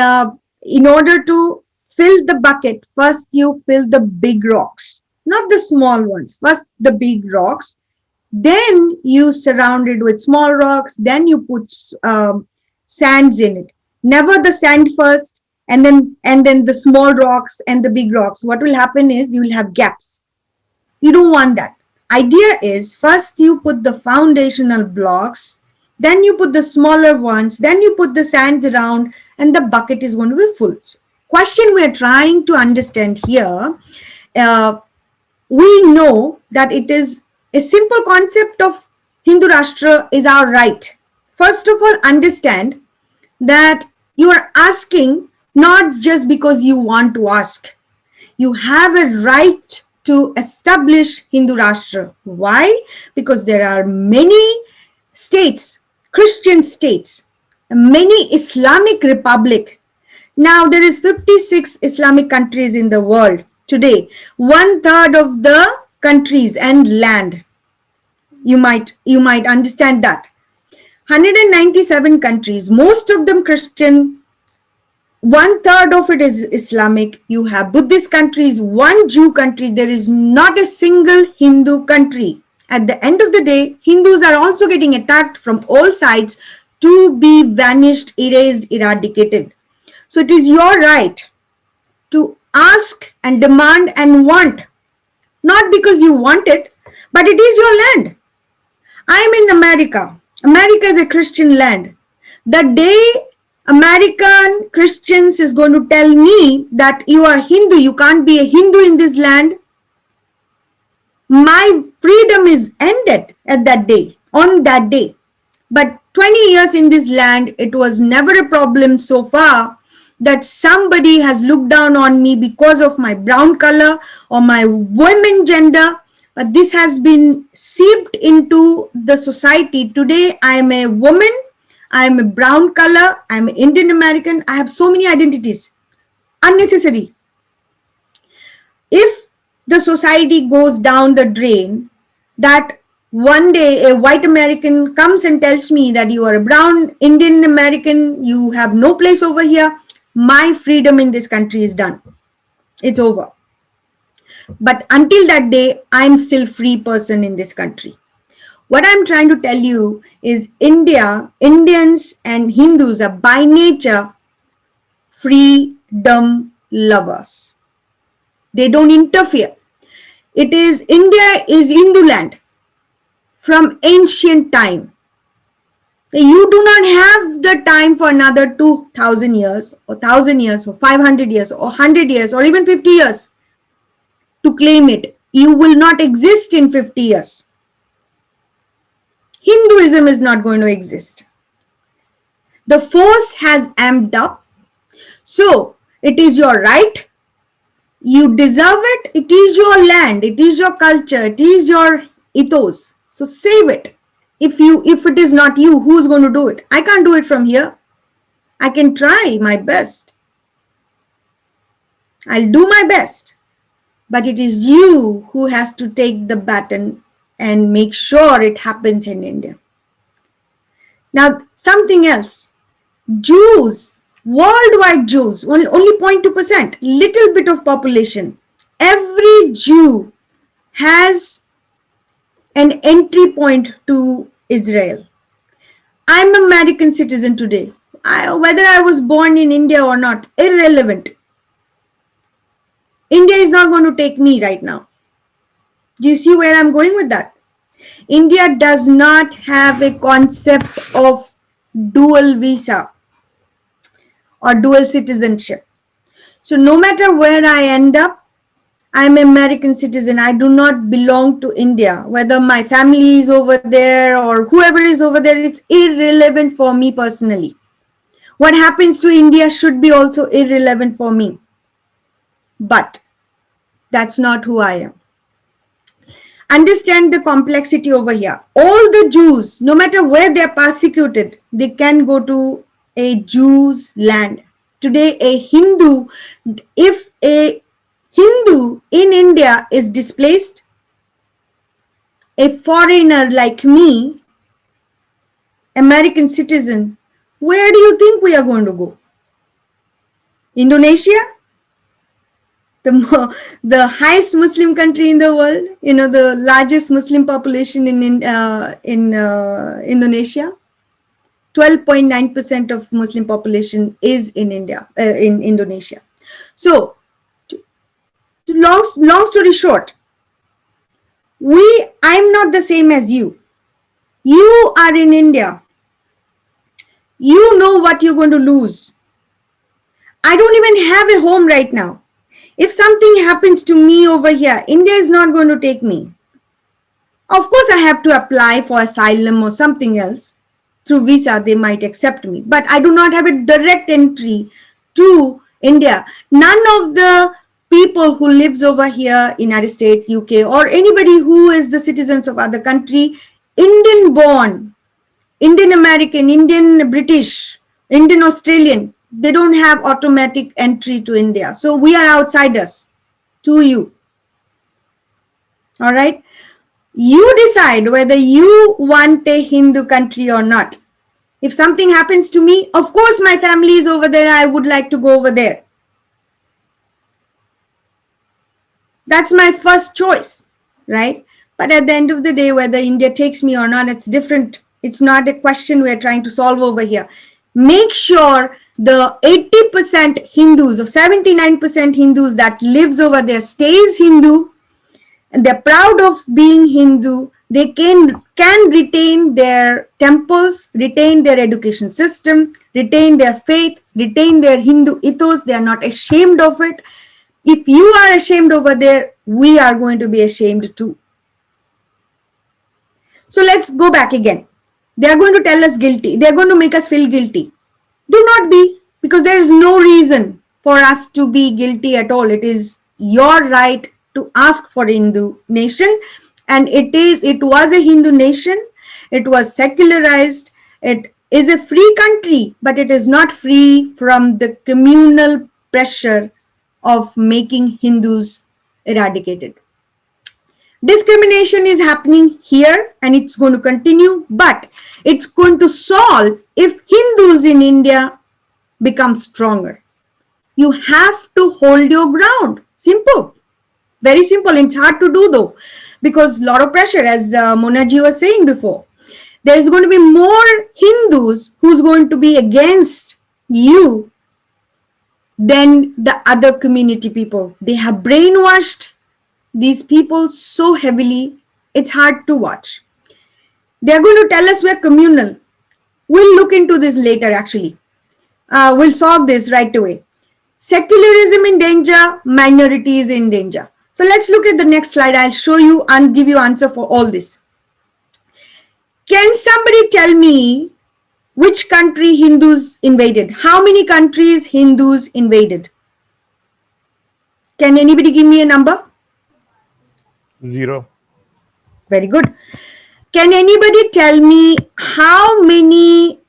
S1: in order to fill the bucket, first you fill the big rocks, not the small ones. First the big rocks, then you surround it with small rocks, then you put sands in it. Never the sand first, and then the small rocks and the big rocks. What will happen is you will have gaps. You don't want that. Idea is first you put the foundational blocks, then you put the smaller ones, then you put the sands around, and the bucket is going to be full. Question we are trying to understand here, uh, we know that it is a simple concept of Hindu Rashtra is our right. First of all, understand that you are asking not just because you want to ask. You have a right to establish Hindu Rashtra. Why? Because there are many states, Christian states, many Islamic republic. Now there is 56 Islamic countries in the world today. 1/3 of the countries and land. You might understand that. 197 countries, most of them Christian, 1/3 of it is Islamic. You have Buddhist countries, one Jew country. There is not a single Hindu country. At the end of the day, Hindus are also getting attacked from all sides to be vanished, erased, eradicated. So it is your right to ask and demand and want, not because you want it, but it is your land. I am in America. America is a Christian land. The day American Christians is going to tell me that you are Hindu, you can't be a Hindu in this land, my freedom is ended at that day, on that day. But 20 years in this land, it was never a problem so far that somebody has looked down on me because of my brown color or my women gender. But this has been seeped into the society. Today, I am a woman, I am a brown color, I am Indian American, I have so many identities. Unnecessary. If the society goes down the drain, that one day a white American comes and tells me that you are a brown Indian American, you have no place over here, my freedom in this country is done. It's over. But until that day, I'm still free person in this country. What I'm trying to tell you is Indians and Hindus are by nature freedom lovers. They don't interfere. India is Hindu land from ancient time. You do not have the time for another 2,000 years or 1,000 years or 500 years or 100 years or even 50 years to claim it. You will not exist in 50 years. Hinduism is not going to exist. The force has amped up. So it is your right. You deserve it. It is your land. It is your culture. It is your ethos. So save it. If it is not you, who's going to do it? I can't do it from here. I can try my best. I'll do my best. But it is you who has to take the baton and make sure it happens in India. Now, something else. Jews, worldwide Jews, only 0.2%, little bit of population. Every Jew has an entry point to Israel. I'm an American citizen today. Whether I was born in India or not, irrelevant. India is not going to take me right now. Do you see where I'm going with that? India does not have a concept of dual visa or dual citizenship. So no matter where I end up, I'm an American citizen. I do not belong to India. Whether my family is over there or whoever is over there, it's irrelevant for me personally. What happens to India should be also irrelevant for me. But that's not who I am. Understand the complexity over here. All the Jews, no matter where they are persecuted, they can go to a Jew's land. Today, if a Hindu in India is displaced, a foreigner like me, American citizen, where do you think we are going to go? Indonesia? The highest Muslim country in the world, the largest Muslim population in Indonesia. 12.9% of Muslim population is in Indonesia. So, long story short, I'm not the same as you. You are in India. You know what you're going to lose. I don't even have a home right now. If something happens to me over here, India is not going to take me. Of course, I have to apply for asylum or something else. Through visa, they might accept me. But I do not have a direct entry to India. None of the people who lives over here, United States, UK, or anybody who is the citizens of other country, Indian born, Indian American, Indian British, Indian Australian, they don't have automatic entry to India. So we are outsiders to you. All right. You decide whether you want a Hindu country or not. If something happens to me, of course my family is over there. I would like to go over there. That's my first choice, right? But at the end of the day, whether India takes me or not, it's different. It's not a question we're trying to solve over here. Make sure the 80% Hindus or 79% Hindus that lives over there stays Hindu, and they're proud of being Hindu. They can retain their temples, retain their education system, retain their faith, retain their Hindu ethos. They are not ashamed of it. If you are ashamed over there, we are going to be ashamed too. So let's go back again. They are going to tell us guilty. They are going to make us feel guilty. Do not be, because there is no reason for us to be guilty at all. It is your right to ask for Hindu nation, and it was a Hindu nation. It was secularized. It is a free country, but it is not free from the communal pressure of making Hindus eradicated. Discrimination is happening here and it's going to continue, but it's going to solve if Hindus in India become stronger. You have to hold your ground. Simple. Very simple. It's hard to do though, because a lot of pressure, as Monaji was saying before. There is going to be more Hindus who's going to be against you than the other community people. They have brainwashed these people so heavily, it's hard to watch. They're going to tell us we're communal. We'll look into this later actually. We'll solve this right away. Secularism in danger, minority is in danger. So let's look at the next slide. I'll show you and give you answer for all this. Can somebody tell me which country Hindus invaded? How many countries Hindus invaded? Can anybody give me a number?
S8: 0.
S1: Very good. Can anybody tell me how many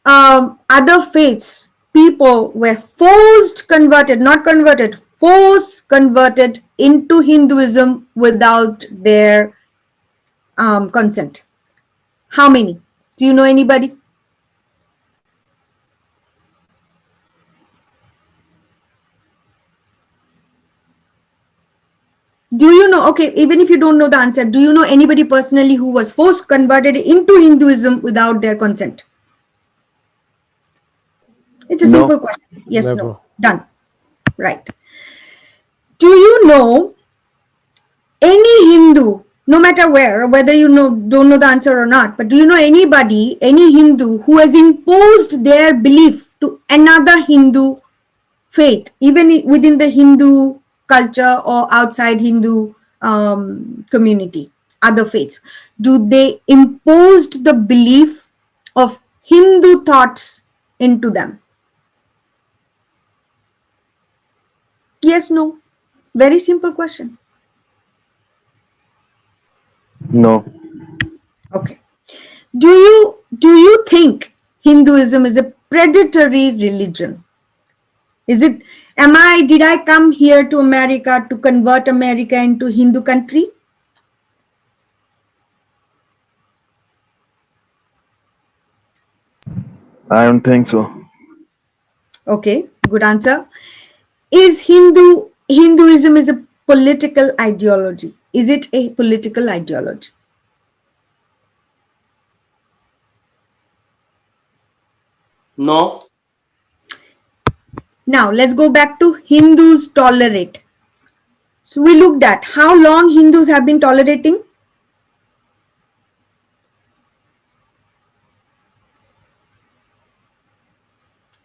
S1: other faiths people were forced converted, not converted, forced converted into Hinduism without their consent? How many? Do you know anybody? Do you know, okay, even if you don't know the answer, do you know anybody personally who was forced converted into Hinduism without their consent? It's a simple question. Yes,
S8: Never.
S1: no. Done. Right. Do you know any Hindu, no matter where, whether you don't know the answer or not, but do you know anybody, any Hindu who has imposed their belief to another Hindu faith, even within the Hindu culture or outside Hindu community, other faiths? Do they imposed the belief of Hindu thoughts into them? Yes, no. Very simple question.
S4: No.
S1: Okay. Do you think Hinduism is a predatory religion? Did I come here to America to convert America into Hindu country?
S4: I don't think so.
S1: Okay, good answer. Hinduism is a political ideology? Is it a political ideology?
S11: No.
S1: Now let's go back to Hindus tolerate. So we looked at how long Hindus have been tolerating.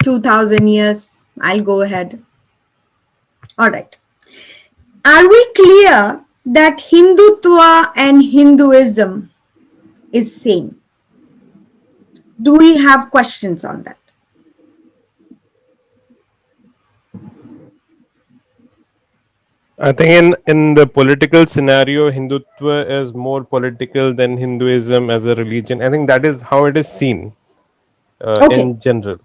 S1: "2,000 years." I'll go ahead. All right. Are we clear that Hindutva and Hinduism is same? Do we have questions on that?
S8: I think in the political scenario, Hindutva is more political than Hinduism as a religion. I think that is how it is seen
S1: Okay.
S8: in general.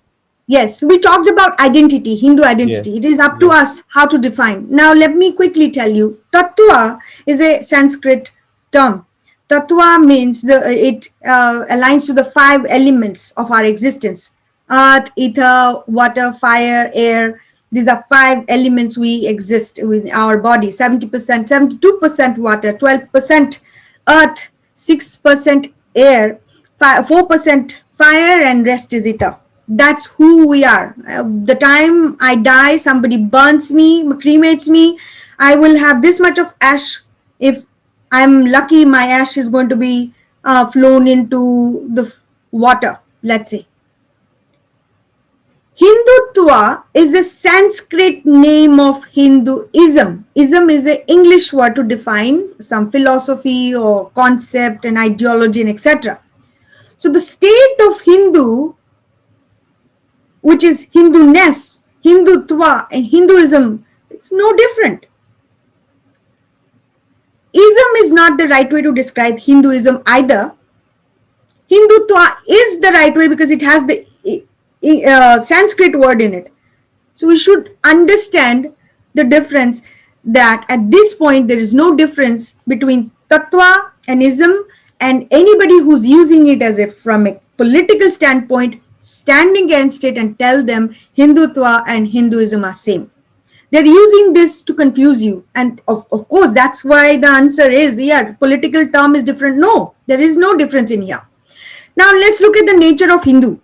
S1: Yes, we talked about identity, Hindu identity.
S8: Yes.
S1: It is up to us how to define. Now, let me quickly tell you. Tattva is a Sanskrit term. Tattva means it aligns to the 5 elements of our existence: earth, ether, water, fire, air. These are 5 elements we exist with our body. 70%, 72% water, 12% earth, 6% air, 4% fire, and rest is ether. That's who we are. The time I die, somebody burns me, cremates me, I will have this much of ash. If I'm lucky, my ash is going to be flown into the water, let's say. Hindutva is a Sanskrit name of Hinduism. Ism is an English word to define some philosophy or concept and ideology and etc. So the state of Hindu, which is Hinduness, Hindutva, and Hinduism, it's no different. Ism is not the right way to describe Hinduism either. Hindutva is the right way because it has the Sanskrit word in it. So we should understand the difference, that at this point there is no difference between Tattva and Ism, and anybody who's using it as from a political standpoint, stand against it and tell them Hindutva and Hinduism are same. They're using this to confuse you. And of course, that's why the answer is, yeah, political term is different. No, there is no difference in here. Now let's look at the nature of Hindu.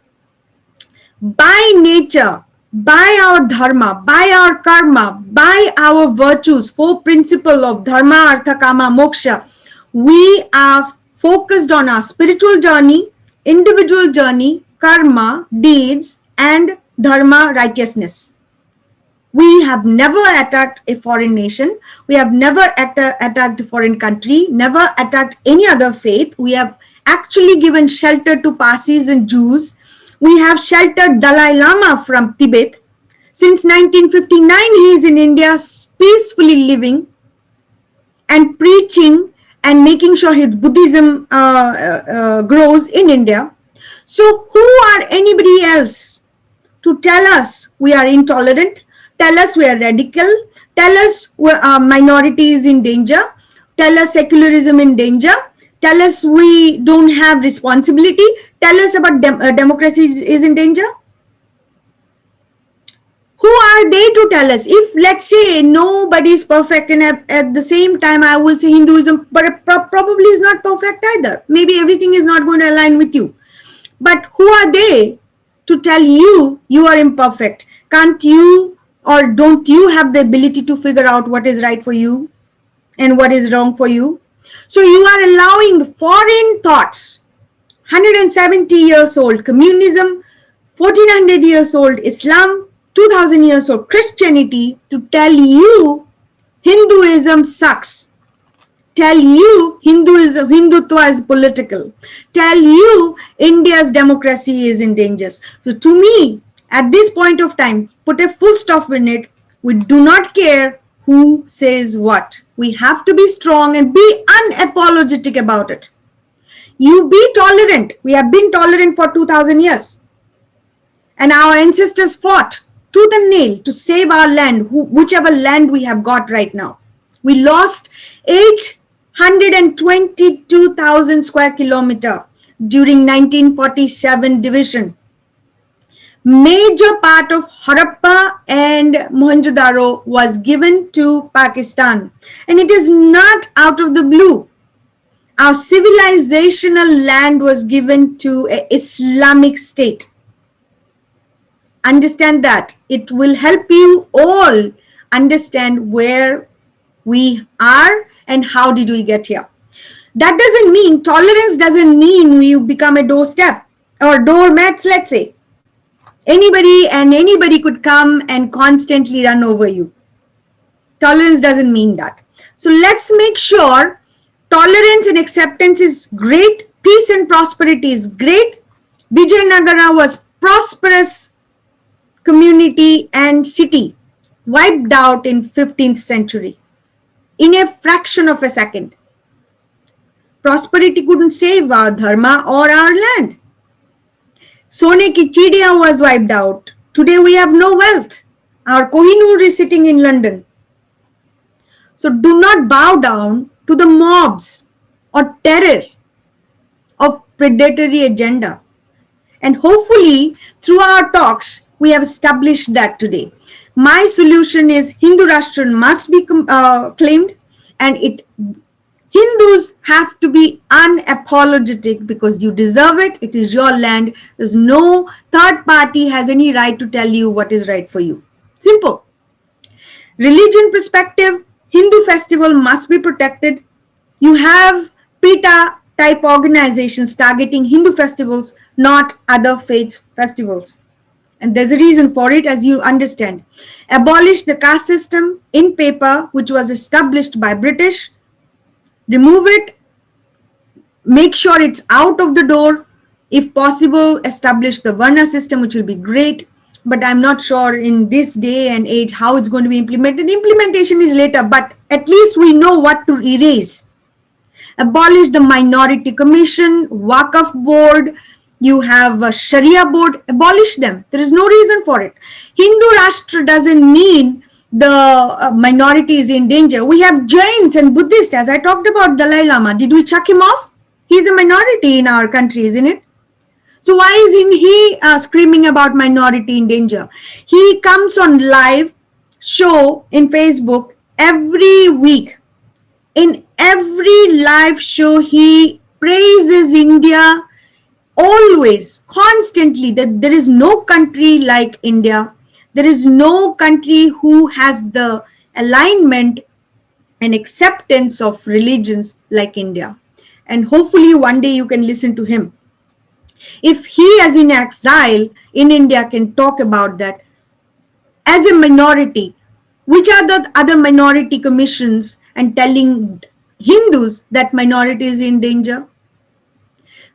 S1: By nature, by our dharma, by our karma, by our virtues, 4 principles of dharma, artha, kama, moksha, we are focused on our spiritual journey, individual journey, karma, deeds, and dharma, righteousness. We have never attacked a foreign nation. We have never attacked a foreign country, never attacked any other faith. We have actually given shelter to Parsis and Jews. We have sheltered Dalai Lama from Tibet. Since 1959, he is in India peacefully living and preaching and making sure his Buddhism grows in India. So who are anybody else to tell us we are intolerant, tell us we are radical, tell us minority is in danger, tell us secularism in danger, tell us we don't have responsibility, tell us about democracy is in danger? Who are they to tell us? If, let's say, nobody is perfect, and at the same time I will say Hinduism probably is not perfect either. Maybe everything is not going to align with you. But who are they to tell you you are imperfect? Can't you, or don't you have the ability to figure out what is right for you and what is wrong for you? So you are allowing foreign thoughts, 170 years old communism, 1400 years old Islam, 2000 years old Christianity, to tell you Hinduism sucks, tell you Hindutva is political, tell you India's democracy is in danger. So to me, at this point of time, put a full stop in it. We do not care who says what. We have to be strong and be unapologetic about it. You be tolerant. We have been tolerant for 2000 years. And our ancestors fought tooth and nail to save our land, whichever land we have got right now. We lost 822,000 square kilometer during 1947 division. Major part of Harappa and Mohenjo-daro was given to Pakistan, and it is not out of the blue. Our civilizational land was given to an Islamic state. Understand that. It will help you all understand where we are and how did we get here. That doesn't mean, tolerance doesn't mean we become a doorstep or doormats, let's say. Anybody could come and constantly run over you. Tolerance doesn't mean that. So let's make sure tolerance and acceptance is great. Peace and prosperity is great. Vijayanagara was prosperous community and city wiped out in 15th century in a fraction of a second. Prosperity couldn't save our dharma or our land. Sone ki chidiya was wiped out. Today we have no wealth. Our Kohinoor is sitting in London. So do not bow down to the mobs or terror of predatory agenda. And hopefully through our talks, we have established that today. My solution is Hindu Rashtra must be claimed, and Hindus have to be unapologetic because you deserve it. It is your land. There's no third party has any right to tell you what is right for you. Simple. Religion perspective, Hindu festival must be protected. You have PETA type organizations targeting Hindu festivals, not other faiths festivals. And there's a reason for it, as you understand. Abolish the caste system in paper, which was established by British. Remove it. Make sure it's out of the door. If possible, establish the Varna system, which will be great. But I'm not sure in this day and age how it's going to be implemented. Implementation is later, but at least we know what to erase. Abolish the Minority Commission, Waqf Board. You have a Sharia board, abolish them. There is no reason for it. Hindu Rashtra doesn't mean the minority is in danger. We have Jains and Buddhists, as I talked about Dalai Lama. Did we chuck him off? He's a minority in our country, isn't it? So why isn't he screaming about minority in danger? He comes on live show in Facebook every week. In every live show, he praises India always, constantly, that there is no country like India. There is no country who has the alignment and acceptance of religions like India. And hopefully one day you can listen to him. If he, as in exile in India, can talk about that as a minority, which are the other minority commissions and telling Hindus that minority is in danger?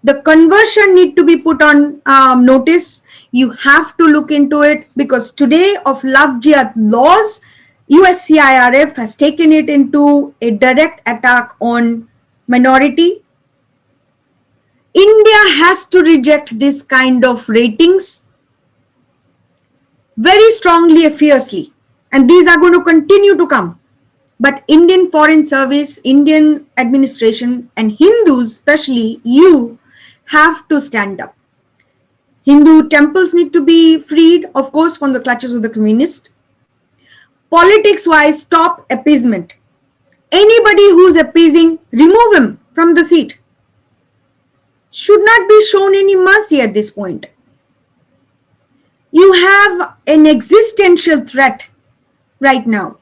S1: The conversion need to be put on notice. You have to look into it, because today of Love Jihad laws, USCIRF has taken it into a direct attack on minority. India has to reject this kind of ratings very strongly and fiercely. And these are going to continue to come. But Indian Foreign Service, Indian administration, and Hindus, especially you, have to stand up. Hindu temples need to be freed, of course, from the clutches of the communists. Politics-wise, stop appeasement. Anybody who's appeasing, remove him from the seat. Should not be shown any mercy at this point. You have an existential threat right now.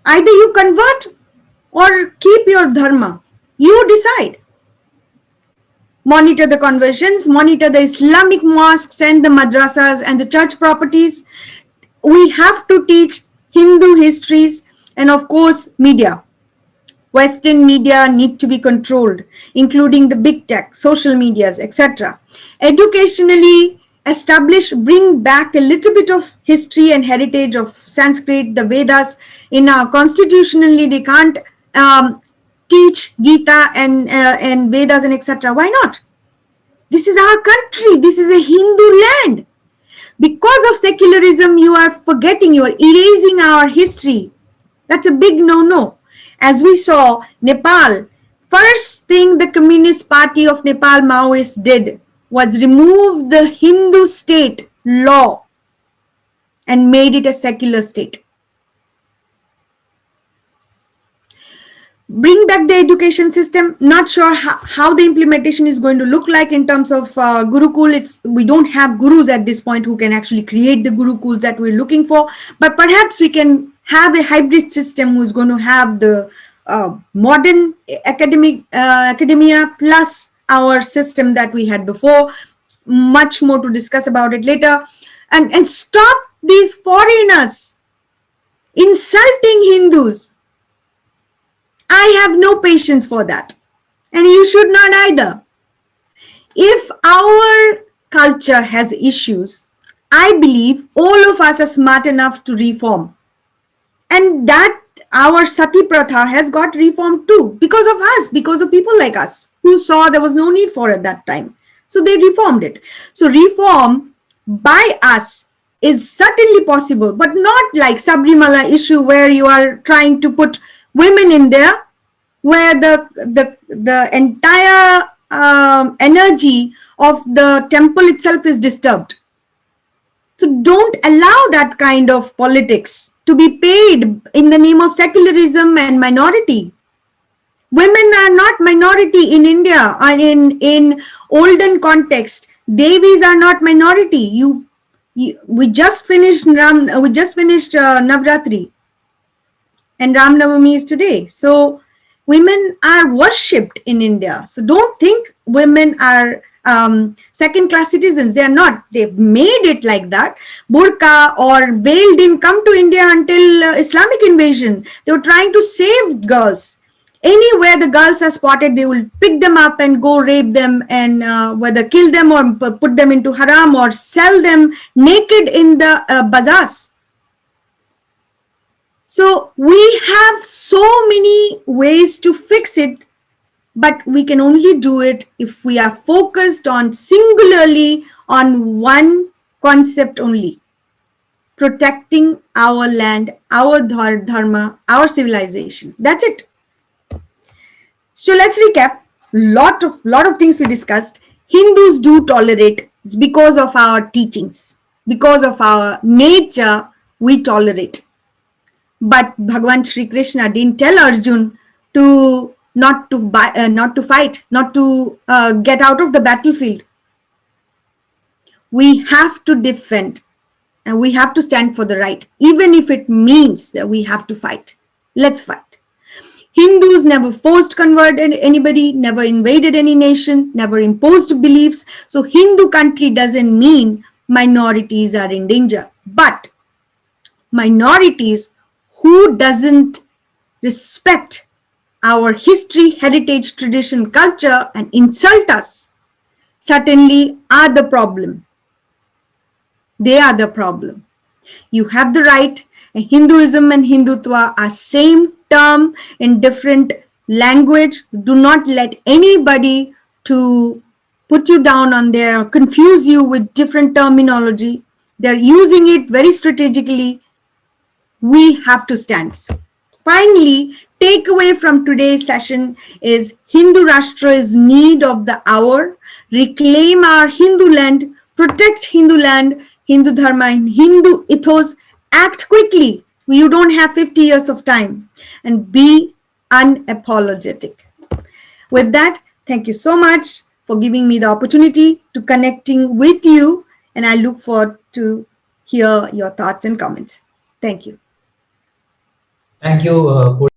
S1: Either you convert or keep your dharma. You decide. Monitor the conversions, monitor the Islamic mosques and the madrasas and the church properties. We have to teach Hindu histories, and of course media. Western media need to be controlled, including the big tech, social medias, etc. Educationally, bring back a little bit of history and heritage of Sanskrit, the Vedas. In our constitutionally, they can't teach Gita and Vedas and etc. Why not? This is our country. This is a Hindu land. Because of secularism, you are forgetting, you are erasing our history. That's a big no-no. As we saw, Nepal, first thing the Communist Party of Nepal Maoists did was remove the Hindu state law and made it a secular state. Bring back the education system. Not sure how the implementation is going to look like in terms of Gurukul. We don't have gurus at this point who can actually create the Gurukuls that we're looking for, but perhaps we can have a hybrid system who's going to have the modern academia plus our system that we had before. Much more to discuss about it later. And stop these foreigners insulting Hindus. I have no patience for that, and you should not either. If our culture has issues, I believe all of us are smart enough to reform, and that our Sati Pratha has got reformed too, because of us, because of people like us who saw there was no need for it at that time. So they reformed it. So reform by us is certainly possible, but not like Sabrimala issue where you are trying to put women in there, where the entire energy of the temple itself is disturbed. So don't allow that kind of politics to be paid in the name of secularism and minority. Women are not minority in India. In olden context, Devis are not minority. We just finished Navratri, and Ram Navami is today. So women are worshipped in India. So don't think women are second-class citizens. They are not. They've made it like that. Burqa or veil didn't come to India until Islamic invasion. They were trying to save girls. Anywhere the girls are spotted, they will pick them up and go rape them, and whether kill them or put them into haram or sell them naked in the bazaars. So we have so many ways to fix it, but we can only do it if we are focused on singularly on one concept only: protecting our land, our dharma, our civilization. That's it. So let's recap. Lot of things we discussed. Hindus do tolerate. It's because of our teachings, because of our nature, we tolerate. But Bhagavan Shri Krishna didn't tell Arjun to not to fight, not to get out of the battlefield. We have to defend, and we have to stand for the right, even if it means that we have to fight. Let's fight. Hindus never forced converted anybody, never invaded any nation, never imposed beliefs. So Hindu country doesn't mean minorities are in danger, but minorities who doesn't respect our history, heritage, tradition, culture, and insult us certainly are the problem. They are the problem. You have the right. Hinduism and Hindutva are same term in different language. Do not let anybody to put you down on there, confuse you with different terminology. They're using it very strategically. We have to stand. So finally, takeaway from today's session is Hindu Rashtra is need of the hour. Reclaim our Hindu land, protect Hindu land, Hindu Dharma, and Hindu ethos. Act quickly. You don't have 50 years of time, and be unapologetic. With that, thank you so much for giving me the opportunity to connecting with you, and I look forward to hear your thoughts and comments. Thank you.
S2: Thank you,